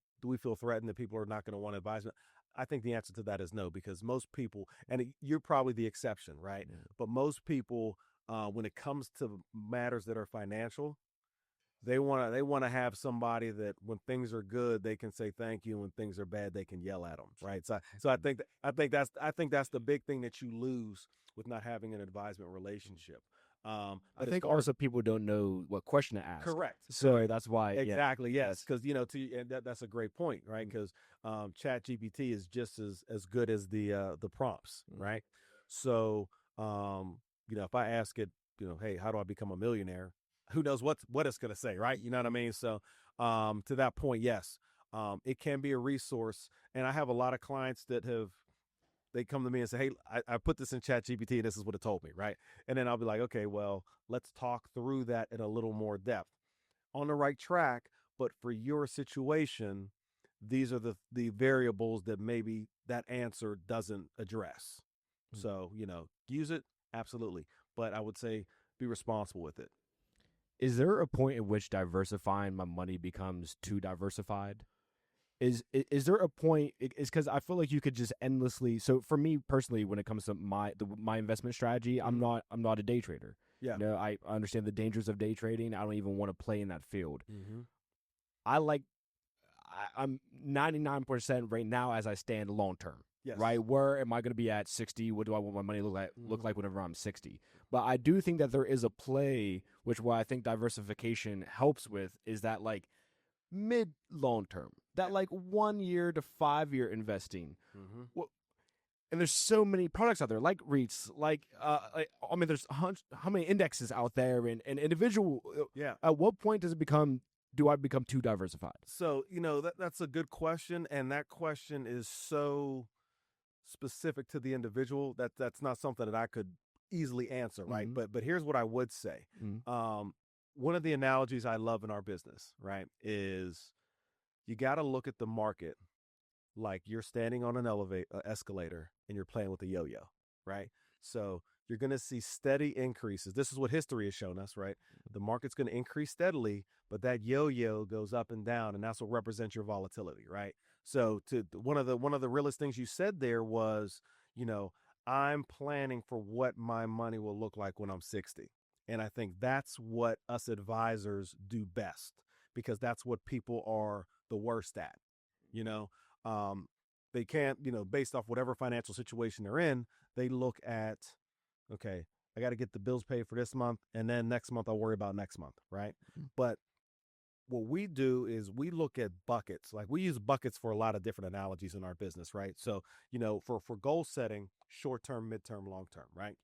threatened that people are not going to want to advise me? I think the answer to that is no, because most people, and you're probably the exception, right?
Yeah.
But most people, when it comes to matters that are financial, they want to have somebody that when things are good they can say thank you, and when things are bad they can yell at them, right? So I think that's the big thing that you lose with not having an advisement relationship.
I
But as
think
far as-
also people don't know what question to ask.
correct.
So that's why.
Exactly.
Yeah,
Yes. Because and that's a great point, right? Because Chat GPT is just as good as the prompts, right? So if I ask it, hey, how do I become a millionaire? Who knows what it's going to say, right? You know what I mean? So to that point, yes, it can be a resource. And I have a lot of clients that they come to me and say, hey, I put this in Chat GPT and this is what it told me, right? And then I'll be like, okay, well, let's talk through that in a little more depth. On the right track, but for your situation, these are the variables that maybe that answer doesn't address. So, use it, absolutely. But I would say be responsible with it.
Is there a point at which diversifying my money becomes too diversified? Is there a point? It's because I feel like you could just endlessly. So for me personally, when it comes to my investment strategy, I'm not a day trader.
Yeah.
I understand the dangers of day trading. I don't even want to play in that field.
Mm-hmm.
I'm 99% right now as I stand long term.
Yes.
Right? Where am I going to be at 60? What do I want my money to look like whenever I'm 60? But I do think that there is a play, which what I think diversification helps with is that like mid long term, that like 1 year to 5 year investing.
Mm-hmm.
Well, and there's so many products out there, like REITs, there's how many indexes out there, and individual.
Yeah.
At what point do I become too diversified?
So that's a good question, and that question is so specific to the individual that's not something that I could easily answer, right?
Mm-hmm.
But here's what I would say.
Mm-hmm.
One of the analogies I love in our business, right, is you got to look at the market like you're standing on an escalator and you're playing with a yo-yo, right? So you're going to see steady increases. This is what history has shown us, right? The market's going to increase steadily, but that yo-yo goes up and down, and that's what represents your volatility, right? So one of the realest things you said there was, I'm planning for what my money will look like when I'm 60. And I think that's what us advisors do best, because that's what people are the worst at. They can't, based off whatever financial situation they're in, they look at, okay, I got to get the bills paid for this month, and then next month I'll worry about next month, right? Mm-hmm. But what we do is we look at buckets. Like we use buckets for a lot of different analogies in our business, right? So, for goal setting, short-term, midterm, long-term, right?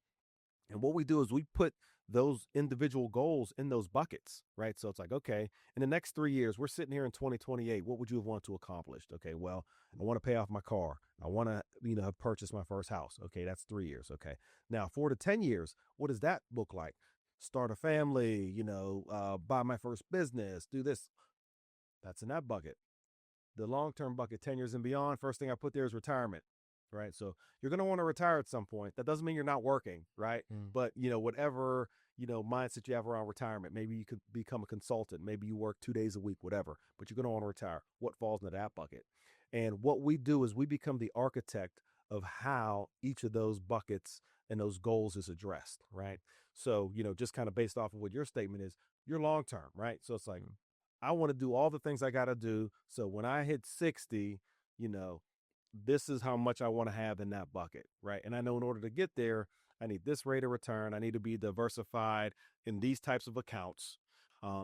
And what we do is we put those individual goals in those buckets, right? So it's like, okay, in the next 3 years, we're sitting here in 2028. What would you have wanted to accomplish? Okay, well, I want to pay off my car. I want to, have purchased my first house. Okay, that's 3 years. Okay, now 4 to 10 years, what does that look like? Start a family, buy my first business, do this. That's in that bucket. The long-term bucket, 10 years and beyond, first thing I put there is retirement. Right. So you're going to want to retire at some point. That doesn't mean you're not working. Right. But, whatever, mindset you have around retirement, maybe you could become a consultant. Maybe you work 2 days a week, whatever, but you're going to want to retire. What falls into that bucket? And what we do is we become the architect of how each of those buckets and those goals is addressed. Right. So, just kind of based off of what your statement is, you're long term. Right. So it's like, I want to do all the things I got to do. So when I hit 60, this is how much I want to have in that bucket, right? And I know in order to get there, I need this rate of return. I need to be diversified in these types of accounts,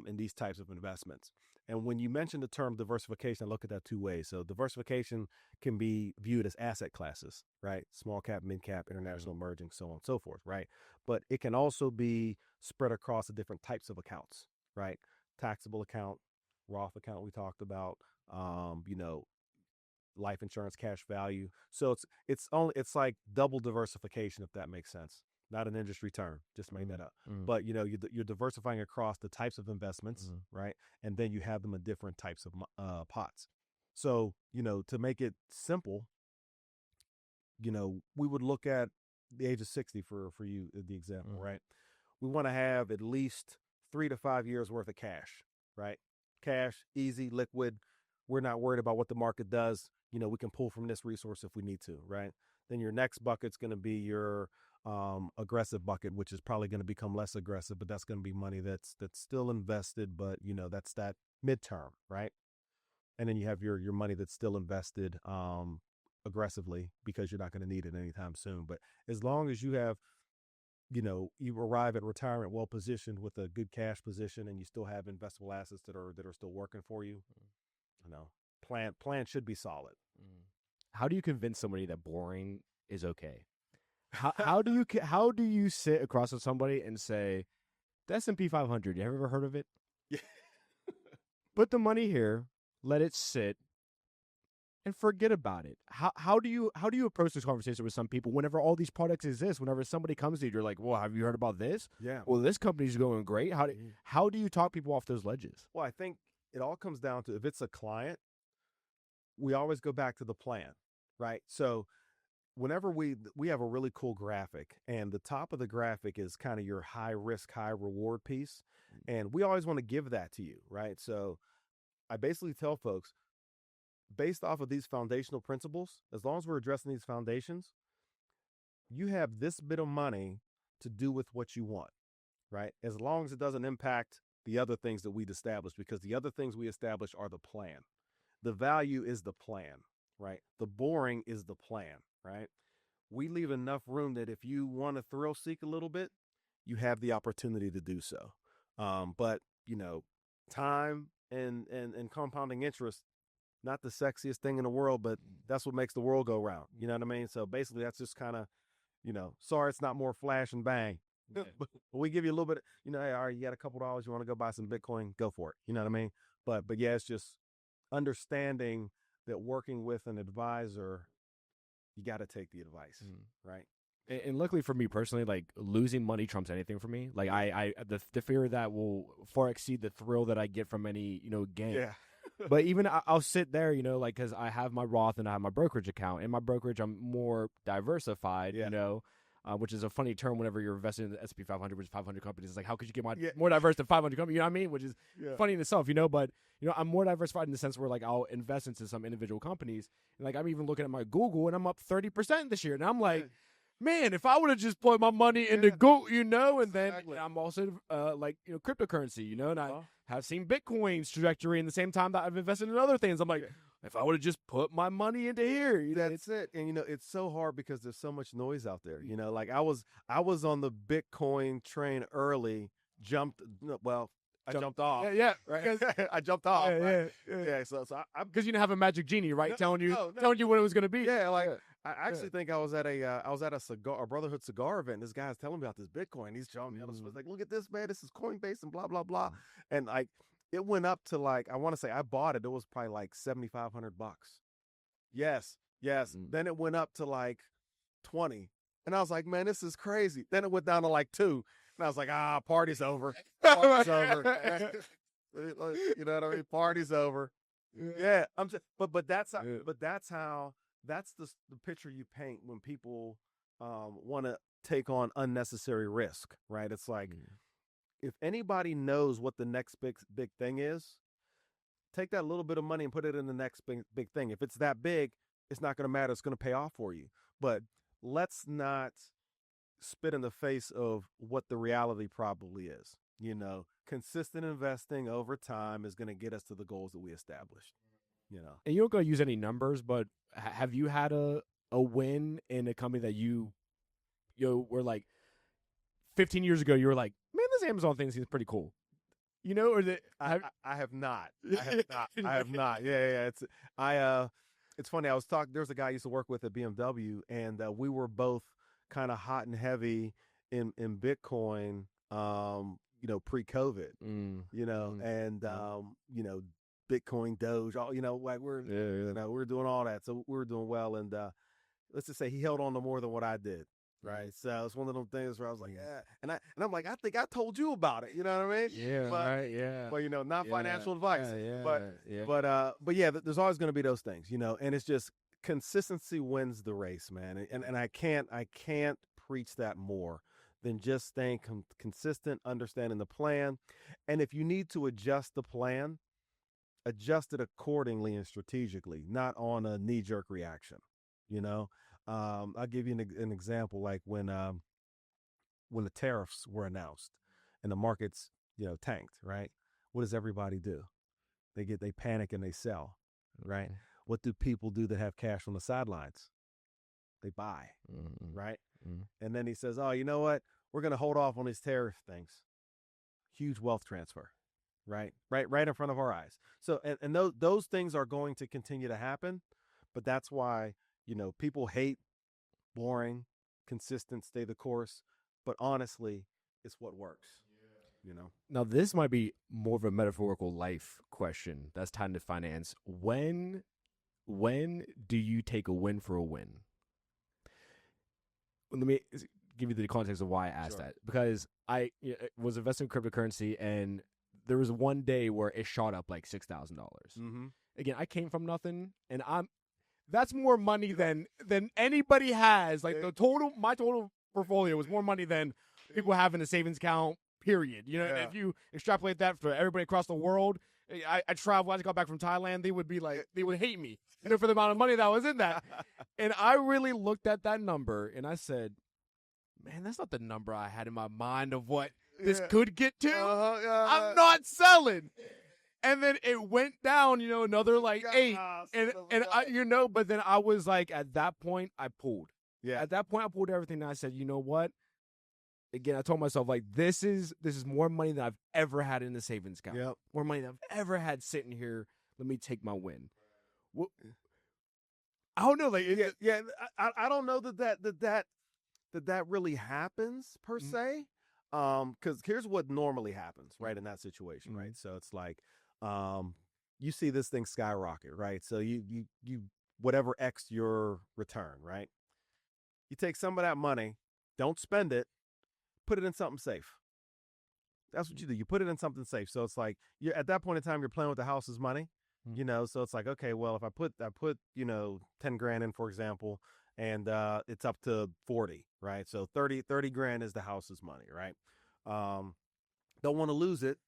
in these types of investments. And when you mention the term diversification, I look at that two ways. So diversification can be viewed as asset classes, right? Small cap, mid cap, international, emerging, so on and so forth, right? But it can also be spread across the different types of accounts, right? Taxable account, Roth account we talked about, life insurance, cash value. So it's like double diversification, if that makes sense. Not an industry term, just made that up. But you're diversifying across the types of investments, right? And then you have them in different types of pots. So to make it simple, we would look at the age of 60 for you, the example, right? We want to have at least 3 to 5 years worth of cash, right? Cash, easy, liquid. We're not worried about what the market does. We can pull from this resource if we need to, right? Then your next bucket's going to be your aggressive bucket, which is probably going to become less aggressive, but that's going to be money that's still invested, but that's that midterm, right? And then you have your money that's still invested aggressively, because you're not going to need it anytime soon. But as long as you have, you arrive at retirement well positioned with a good cash position, and you still have investable assets that are still working for you, plan should be solid.
How do you convince somebody that boring is okay? How do you sit across from somebody and say, the S&P 500, you ever heard of it?
Yeah.
Put the money here, let it sit, and forget about it. How do you approach this conversation with some people whenever all these products exist? Whenever somebody comes to you, you're like, well, have you heard about this?
Yeah.
Well, this company's going great. How do you talk people off those ledges?
Well, I think it all comes down to, if it's a client, we always go back to the plan, right? So whenever we have a really cool graphic, and the top of the graphic is kind of your high risk, high reward piece. And we always want to give that to you, right? So I basically tell folks, based off of these foundational principles, as long as we're addressing these foundations, you have this bit of money to do with what you want, right? As long as it doesn't impact the other things that we'd established, because the other things we establish are the plan. The value is the plan, right? The boring is the plan, right? We leave enough room that if you want to thrill seek a little bit, you have the opportunity to do so. But time and compounding interest, not the sexiest thing in the world, but that's what makes the world go round. You know what I mean? So basically, that's just kind of, sorry, it's not more flash and bang.
Yeah.
But we give you a little bit, hey, all right, you got a couple dollars, you want to go buy some Bitcoin, go for it. You know what I mean? But yeah, it's just understanding that working with an advisor, you got to take the advice, right?
And luckily for me personally, like, losing money trumps anything for me. Like, the fear of that will far exceed the thrill that I get from any, gain.
Yeah.
But even I'll sit there, like, because I have my Roth and I have my brokerage account. In my brokerage, I'm more diversified, which is a funny term whenever you're investing in the S&P 500, which is 500 companies. It's like, how could you get more diverse than 500 companies? You know what I mean? Which is funny in itself, But, I'm more diversified in the sense where, like, I'll invest into some individual companies. And, like, I'm even looking at my Google, and I'm up 30% this year. And I'm like, man, if I would have just put my money into Google, and then I'm also, cryptocurrency, and I have seen Bitcoin's trajectory in the same time that I've invested in other things. I'm like, if I would have just put my money into here,
that's it. And it's so hard because there's so much noise out there. Like I was on the Bitcoin train early, I jumped off.
Yeah,
right. I jumped off.
Yeah,
right? Yeah. So I
because you didn't have a magic genie, right? Telling you what it was going to be.
Yeah, I actually think I was at a Brotherhood cigar event. And this guy's telling me about this Bitcoin. He's showing me all this. Like, look at this, man. This is Coinbase and blah blah blah. And like, it went up to, like, I want to say I bought it. It was probably like $7,500. Yes. Then it went up to like 20, and I was like, man, this is crazy. Then it went down to like 2, and I was like, party's over. Party's over. You know what I mean? Party's over. Yeah. But that's how. That's the picture you paint when people want to take on unnecessary risk, right? It's like, if anybody knows what the next big thing is, take that little bit of money and put it in the next big thing. If it's that big, it's not going to matter. It's going to pay off for you. But let's not spit in the face of what the reality probably is. Consistent investing over time is going to get us to the goals that we established.
And you don't gotta use any numbers, but have you had a win in a company that you were like 15 years ago? You were like, man, this Amazon thing seems pretty cool. Or
I have not. I have not. Yeah. It's funny. I was talking. There's a guy I used to work with at BMW, and we were both kind of hot and heavy in Bitcoin. Pre-COVID. And Bitcoin, Doge, all, like we're doing all that. So we're doing well. And let's just say he held on to more than what I did. Right. So it's one of those things where I was like, yeah. And I'm like, I think I told you about it. You know what I mean?
Yeah. Right. Yeah.
But, not financial advice.
Yeah.
But yeah, there's always going to be those things, and it's just consistency wins the race, man. And I can't preach that more than just staying consistent, understanding the plan. And if you need to adjust the plan, adjust it accordingly and strategically, not on a knee-jerk reaction. I'll give you an example, like when the tariffs were announced and the markets, tanked, right? What does everybody do? They panic and they sell, right? What do people do that have cash on the sidelines? They buy, right? And then he says, oh, you know what? We're going to hold off on these tariff things. Huge wealth transfer. Right in front of our eyes. So, and those things are going to continue to happen, but that's why, people hate boring, consistent, stay the course, but honestly, it's what works.
Now, this might be more of a metaphorical life question that's tied to finance. When do you take a win for a win? Let me give you the context of why I asked that, because I was investing in cryptocurrency, and there was one day where it shot up like $6,000.
Mm-hmm.
Again, I came from nothing, and that's more money than anybody has. Like my total portfolio was more money than people have in a savings account. Period. You know,
Yeah.
if you extrapolate that for everybody across the world, I traveled. I just got back from Thailand. They would be like, they would hate me, for the amount of money that was in that. And I really looked at that number and I said, man, that's not the number I had in my mind of what this could get to. I'm not selling. And then it went down, another like 8. And I, but then I was like, at that point, I pulled.
Yeah.
At that point, I pulled everything. And I said, you know what? Again, I told myself, like, this is more money than I've ever had in the savings account.
Yep.
More money than I've ever had sitting here. Let me take my win. Well, I don't know. Like,
I don't know that really happens per se. Because here's what normally happens, right, in that situation, right? So it's like, you see this thing skyrocket, right? So you whatever X your return, right? You take some of that money, don't spend it, put it in something safe. That's what you do. You put it in something safe. So it's like you're at that point in time, you're playing with the house's money, So it's like, okay, well, if I put 10 grand in, for example, and it's up to 40, right? So 30 grand is the house's money, right? Don't want to lose it,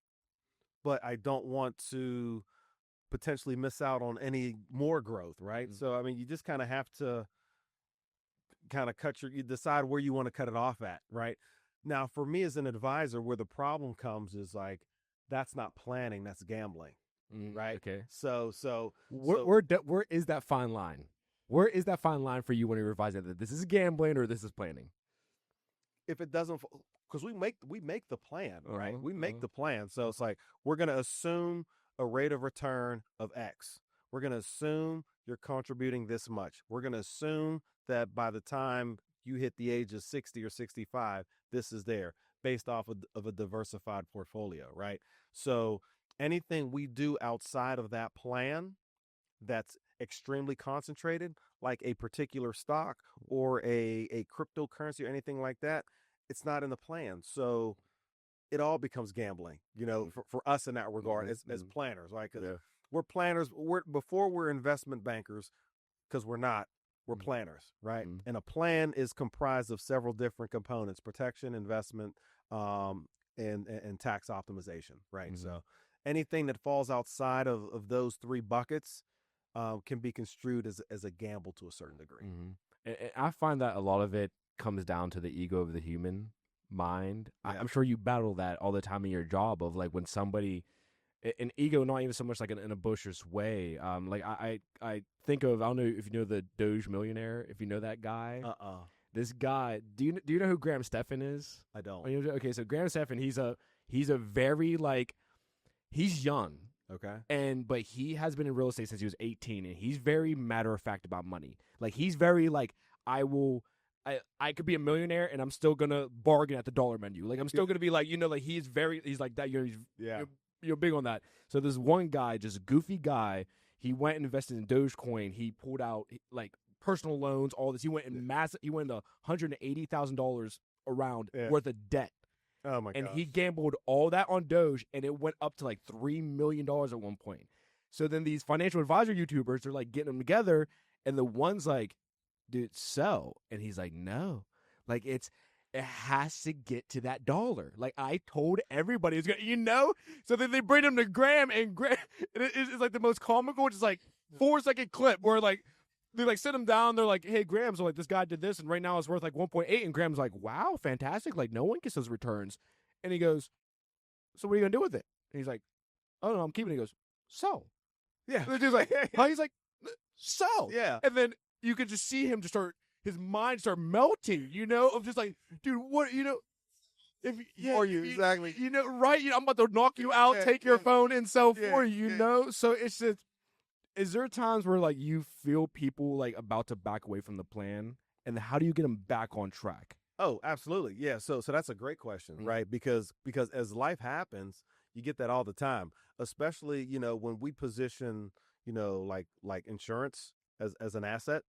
but I don't want to potentially miss out on any more growth, right?
Mm-hmm.
So I mean, you just kind of have to kind of you decide where you want to cut it off at, right? Now, for me as an advisor, where the problem comes is like, that's not planning, that's gambling, right?
Okay.
So
where is that fine line? Where is that fine line for you when you revise that this is gambling or this is planning?
If it doesn't, because we make the plan, right? We make
Uh-huh.
the plan. So it's like, we're going to assume a rate of return of X. We're going to assume you're contributing this much. We're going to assume that by the time you hit the age of 60 or 65, this is there based off of a diversified portfolio, right? So anything we do outside of that plan that's extremely concentrated, like a particular stock or a cryptocurrency or anything like that, it's not in the plan. So it all becomes gambling, for us in that regard, as planners, right? Because we're planners. Before we're investment bankers, because we're not. We're planners, right?
Mm-hmm.
And a plan is comprised of several different components: protection, investment, and tax optimization, right?
Mm-hmm.
So anything that falls outside of those 3 buckets can be construed as a gamble to a certain degree.
Mm-hmm. And I find that a lot of it comes down to the ego of the human mind.
Yeah.
I'm sure you battle that all the time in your job of like when somebody, an ego, not even so much like in a boisterous way. Like I think of, I don't know if you know the Doge millionaire, if you know that guy. This guy, do you know who Graham Stephan is?
I don't.
Okay, so Graham Stephan, he's a very like, he's young.
Okay.
But he has been in real estate since he was 18, and he's very matter of fact about money. Like he's very like, I could be a millionaire and I'm still gonna bargain at the dollar menu. Like I'm still gonna be like, like he's like that. You're big on that. So this one guy, just a goofy guy, he went and invested in Dogecoin. He pulled out like personal loans, all this. He went in He went into $180,000 around worth of debt.
Oh my god!
And he gambled all that on Doge, and it went up to like $3 million at one point. So then these financial advisor YouTubers are like getting them together, and the one's like, dude, sell. And he's like, no. Like it has to get to that dollar. Like I told everybody it's gonna, So then they bring him to Graham, and Graham, it's like the most comical, just like 4-second clip where like they like sit him down. They're like, hey, Graham, so like this guy did this, and right now it's worth like 1.8. And Graham's like, wow, fantastic. Like no one gets those returns. And he goes, so what are you gonna do with it? And he's like, oh no, I'm keeping it. He goes, sell.
Yeah.
And the dude's like, huh? He's like, sell.
Yeah.
And then you could just see him just his mind start melting, of just like, dude, what,
exactly.
Right? I'm about to knock you out, take your phone and sell for you, So it's just, is there times where like you feel people like about to back away from the plan, and how do you get them back on track?
Oh, absolutely. Yeah. So that's a great question, right? Because as life happens, you get that all the time, especially, when we position, like insurance as an asset,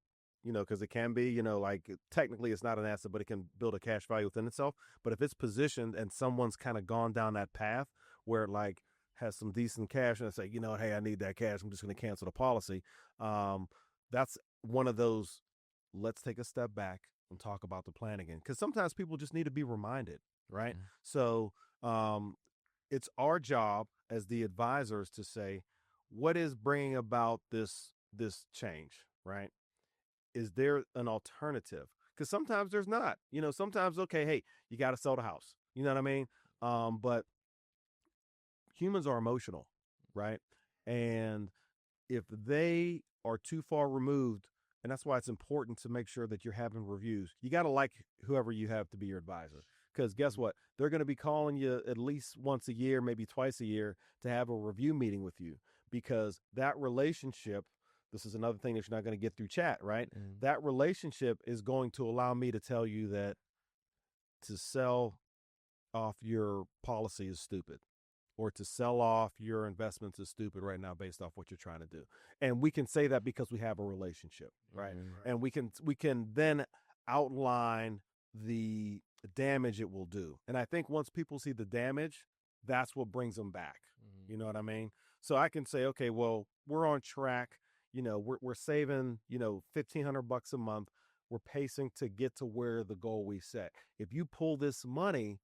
because it can be, like technically it's not an asset, but it can build a cash value within itself. But if it's positioned and someone's kind of gone down that path where like has some decent cash and I say, hey, I need that cash. I'm just going to cancel the policy. That's one of those, let's take a step back and talk about the plan again. Because sometimes people just need to be reminded, right? So it's our job as the advisors to say, what is bringing about this change, right? Is there an alternative? Because sometimes there's not. Sometimes, okay, hey, you got to sell the house. You know what I mean? But humans are emotional, right? And if they are too far removed, and that's why it's important to make sure that you're having reviews. You got to like whoever you have to be your advisor. Because guess what? They're going to be calling you at least once a year, maybe twice a year, to have a review meeting with you. Because that relationship, this is another thing that you're not going to get through chat, right? That relationship is going to allow me to tell you that to sell off your policy is stupid, or to sell off your investments is stupid right now based off what you're trying to do. And we can say that because we have a relationship, right? And we can then outline the damage it will do. And I think once people see the damage, that's what brings them back. You know what I mean? So I can say, okay, well, we're on track. We're saving, $1,500 a month. We're pacing to get to where the goal we set. If you pull this money,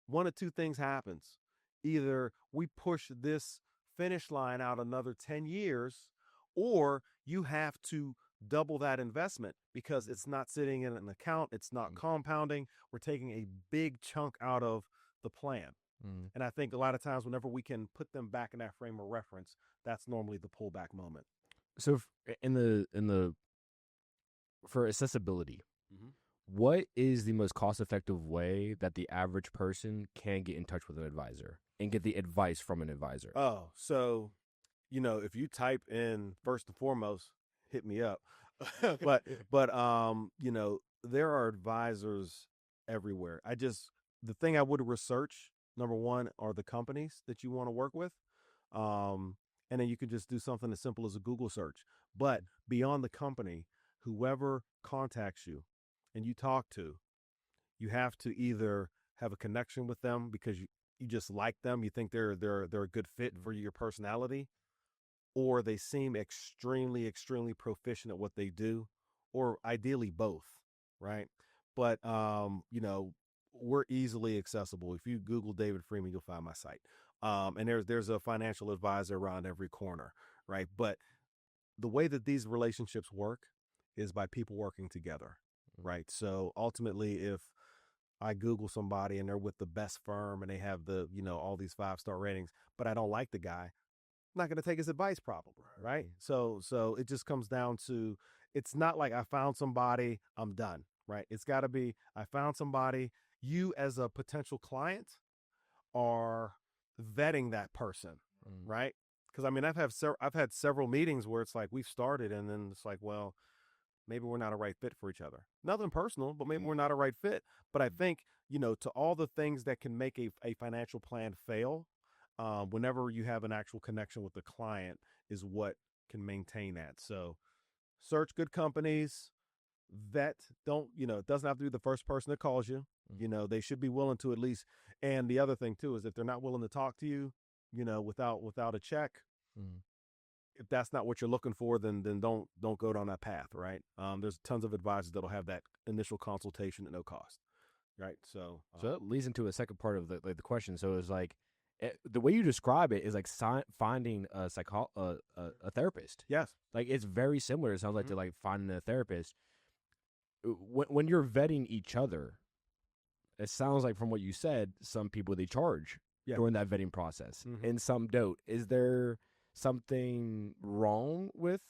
one of two things happens. Either we push this finish line out another 10 years, or you have to double that investment because it's not sitting in an account. It's not compounding. We're taking a big chunk out of the plan. And I think a lot of times whenever we can put them back in that frame of reference, that's normally the pullback moment.
So for accessibility, what is the most cost-effective way that the average person can get in touch with an advisor and get the advice from an advisor?
Oh, so, if you type in first and foremost, hit me up. but there are advisors everywhere. The thing I would research, number one, are the companies that you want to work with. And then you can just do something as simple as a Google search. But beyond the company, whoever contacts you and you talk to, you have to either have a connection with them because you just like them, you think they're a good fit for your personality, or they seem extremely, extremely proficient at what they do, or ideally both, right? But we're easily accessible. If you Google David Freeman, you'll find my site. And there's a financial advisor around every corner, right? But the way that these relationships work is by people working together, right? So ultimately, if I Google somebody and they're with the best firm and they have the, all these 5-star ratings, but I don't like the guy, I'm not going to take his advice probably, right? So it just comes down to, it's not like I found somebody, I'm done, right? It's got to be, I found somebody, you as a potential client are vetting that person, right? Because I've had several meetings where it's like we've started and then it's like, well, maybe we're not a right fit for each other. Nothing personal, but maybe we're not a right fit. But I think, to all the things that can make a financial plan fail, whenever you have an actual connection with the client is what can maintain that. So search good companies, vet, it doesn't have to be the first person that calls you. They should be willing to at least, and the other thing too, is if they're not willing to talk to you, without a check, if that's not what you're looking for, then don't go down that path, right? There's tons of advisors that'll have that initial consultation at no cost, right? So
that leads into a second part of the question. So it's like, the way you describe it is like finding a therapist.
Yes,
like it's very similar. It sounds like to like finding a therapist. When you're vetting each other, it sounds like from what you said, some people they charge during that vetting process, and some don't. Is there something wrong with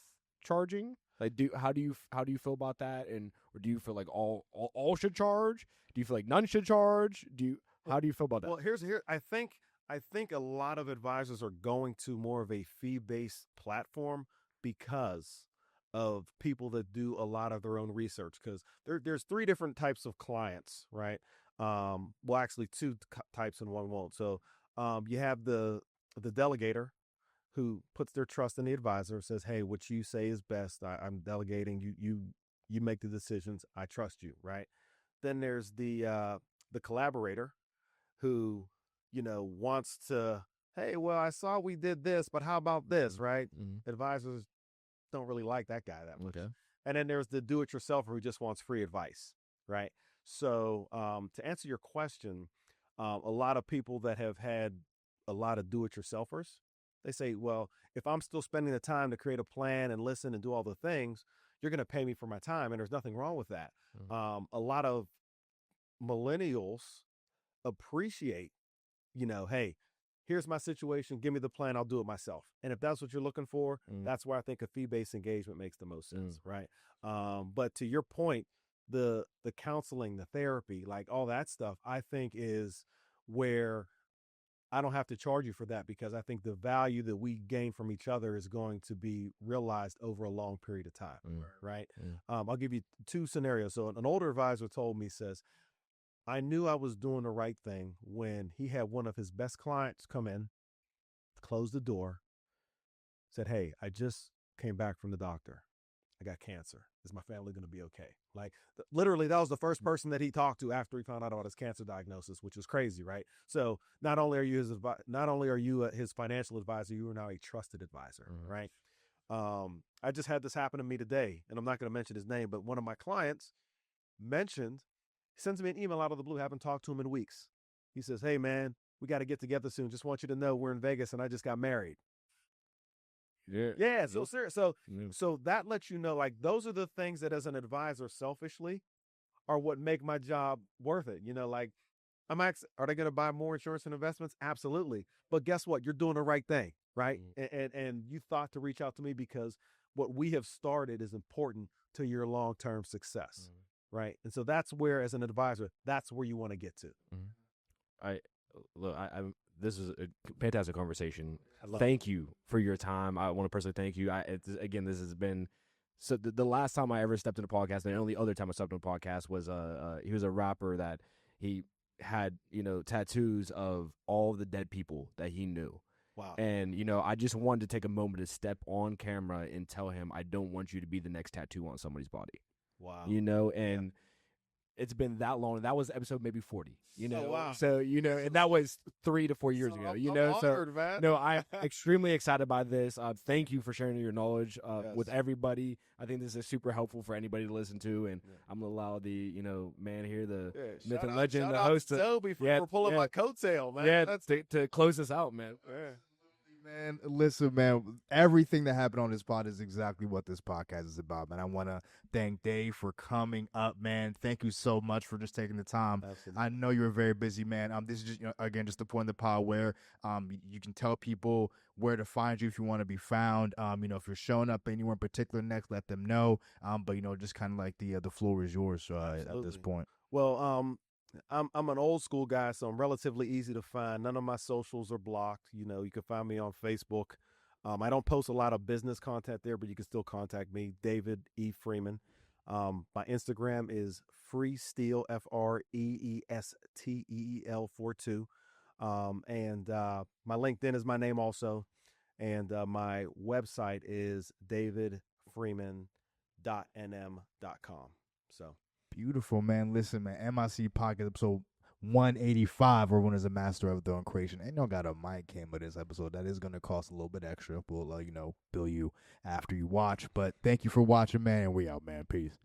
charging? Like, how do you feel about that? And or do you feel like all should charge? Do you feel like none should charge? How do you feel about that?
Well, I think a lot of advisors are going to more of a fee-based platform because of people that do a lot of their own research. Because there's 3 different types of clients, right? Well, actually 2 types and 1 won't. So you have the delegator who puts their trust in the advisor, says, hey, what you say is best. I'm delegating. You make the decisions. I trust you, right? Then there's the collaborator who, wants to hey, well, I saw we did this, but how about this, right?
Mm-hmm.
Advisors don't really like that guy that much.
Okay.
And then there's the do-it-yourselfer who just wants free advice, right? So to answer your question, a lot of people that have had a lot of do-it-yourselfers, they say, well, if I'm still spending the time to create a plan and listen and do all the things, you're going to pay me for my time, and there's nothing wrong with that. A lot of millennials appreciate, hey, here's my situation, give me the plan, I'll do it myself. And if that's what you're looking for, that's where I think a fee-based engagement makes the most sense, right? But to your point, the counseling, the therapy, like all that stuff, I think is where I don't have to charge you for that, because I think the value that we gain from each other is going to be realized over a long period of time, right? I'll give you two scenarios. So an older advisor told me, says, I knew I was doing the right thing when he had one of his best clients come in, close the door, said, hey, I just came back from the doctor. I got cancer. Is my family going to be okay? Like literally, that was the first person that he talked to after he found out about his cancer diagnosis, which is crazy, right? So not only are you his financial advisor, you are now a trusted advisor, right? I just had this happen to me today, and I'm not going to mention his name, but one of my clients sends me an email out of the blue. Haven't talked to him in weeks. He says, hey man, we got to get together soon. Just want you to know we're in Vegas and I just got married. Yeah. So serious. So that lets you know, like, those are the things that as an advisor selfishly are what make my job worth it. Like are they going to buy more insurance and investments? Absolutely. But guess what? You're doing the right thing. Right. And you thought to reach out to me because what we have started is important to your long-term success. Right. And so that's where, as an advisor, that's where you want to get to.
This is a fantastic conversation. Thank you for your time. I want to personally thank you. This has been, so the last time I ever stepped in a podcast, and the only other time I stepped in a podcast was he was a rapper that he had, tattoos of all the dead people that he knew.
Wow.
And, I just wanted to take a moment to step on camera and tell him, I don't want you to be the next tattoo on somebody's body.
Wow.
It's been that long. That was episode maybe 40,
Oh, wow.
So, and that was 3 to 4 years ago,
I'm honored, man.
No, I'm extremely excited by this. Thank you for sharing your knowledge with everybody. I think this is super helpful for anybody to listen to. And I'm going to allow the, man here, the myth and legend, the host.
Toby for pulling my coattail, man.
Yeah, to close this out, man.
Yeah.
Man, listen, man, everything that happened on this pod is exactly what this podcast is about, man. I want to thank Dave for coming up, man. Thank you so much for just taking the time.
Absolutely.
I know you're a very busy man. This is just, again, just the point of the pod where you can tell people where to find you if you want to be found. If you're showing up anywhere in particular next, let them know. But just kind of like the floor is yours at this point.
Well, I'm an old school guy, so I'm relatively easy to find. None of my socials are blocked. You can find me on Facebook. I don't post a lot of business content there, but you can still contact me, David E. Freeman. My Instagram is freesteel, FREESTEEL 42. And my LinkedIn is my name also. And my website is davidfreeman.nm.com. So.
Beautiful, man. Listen, man, MIC Podcast episode 185, everyone is a master of their own creation. Ain't no got a mic came with this episode. That is going to cost a little bit extra. We'll, bill you after you watch. But thank you for watching, man, and we out, man. Peace.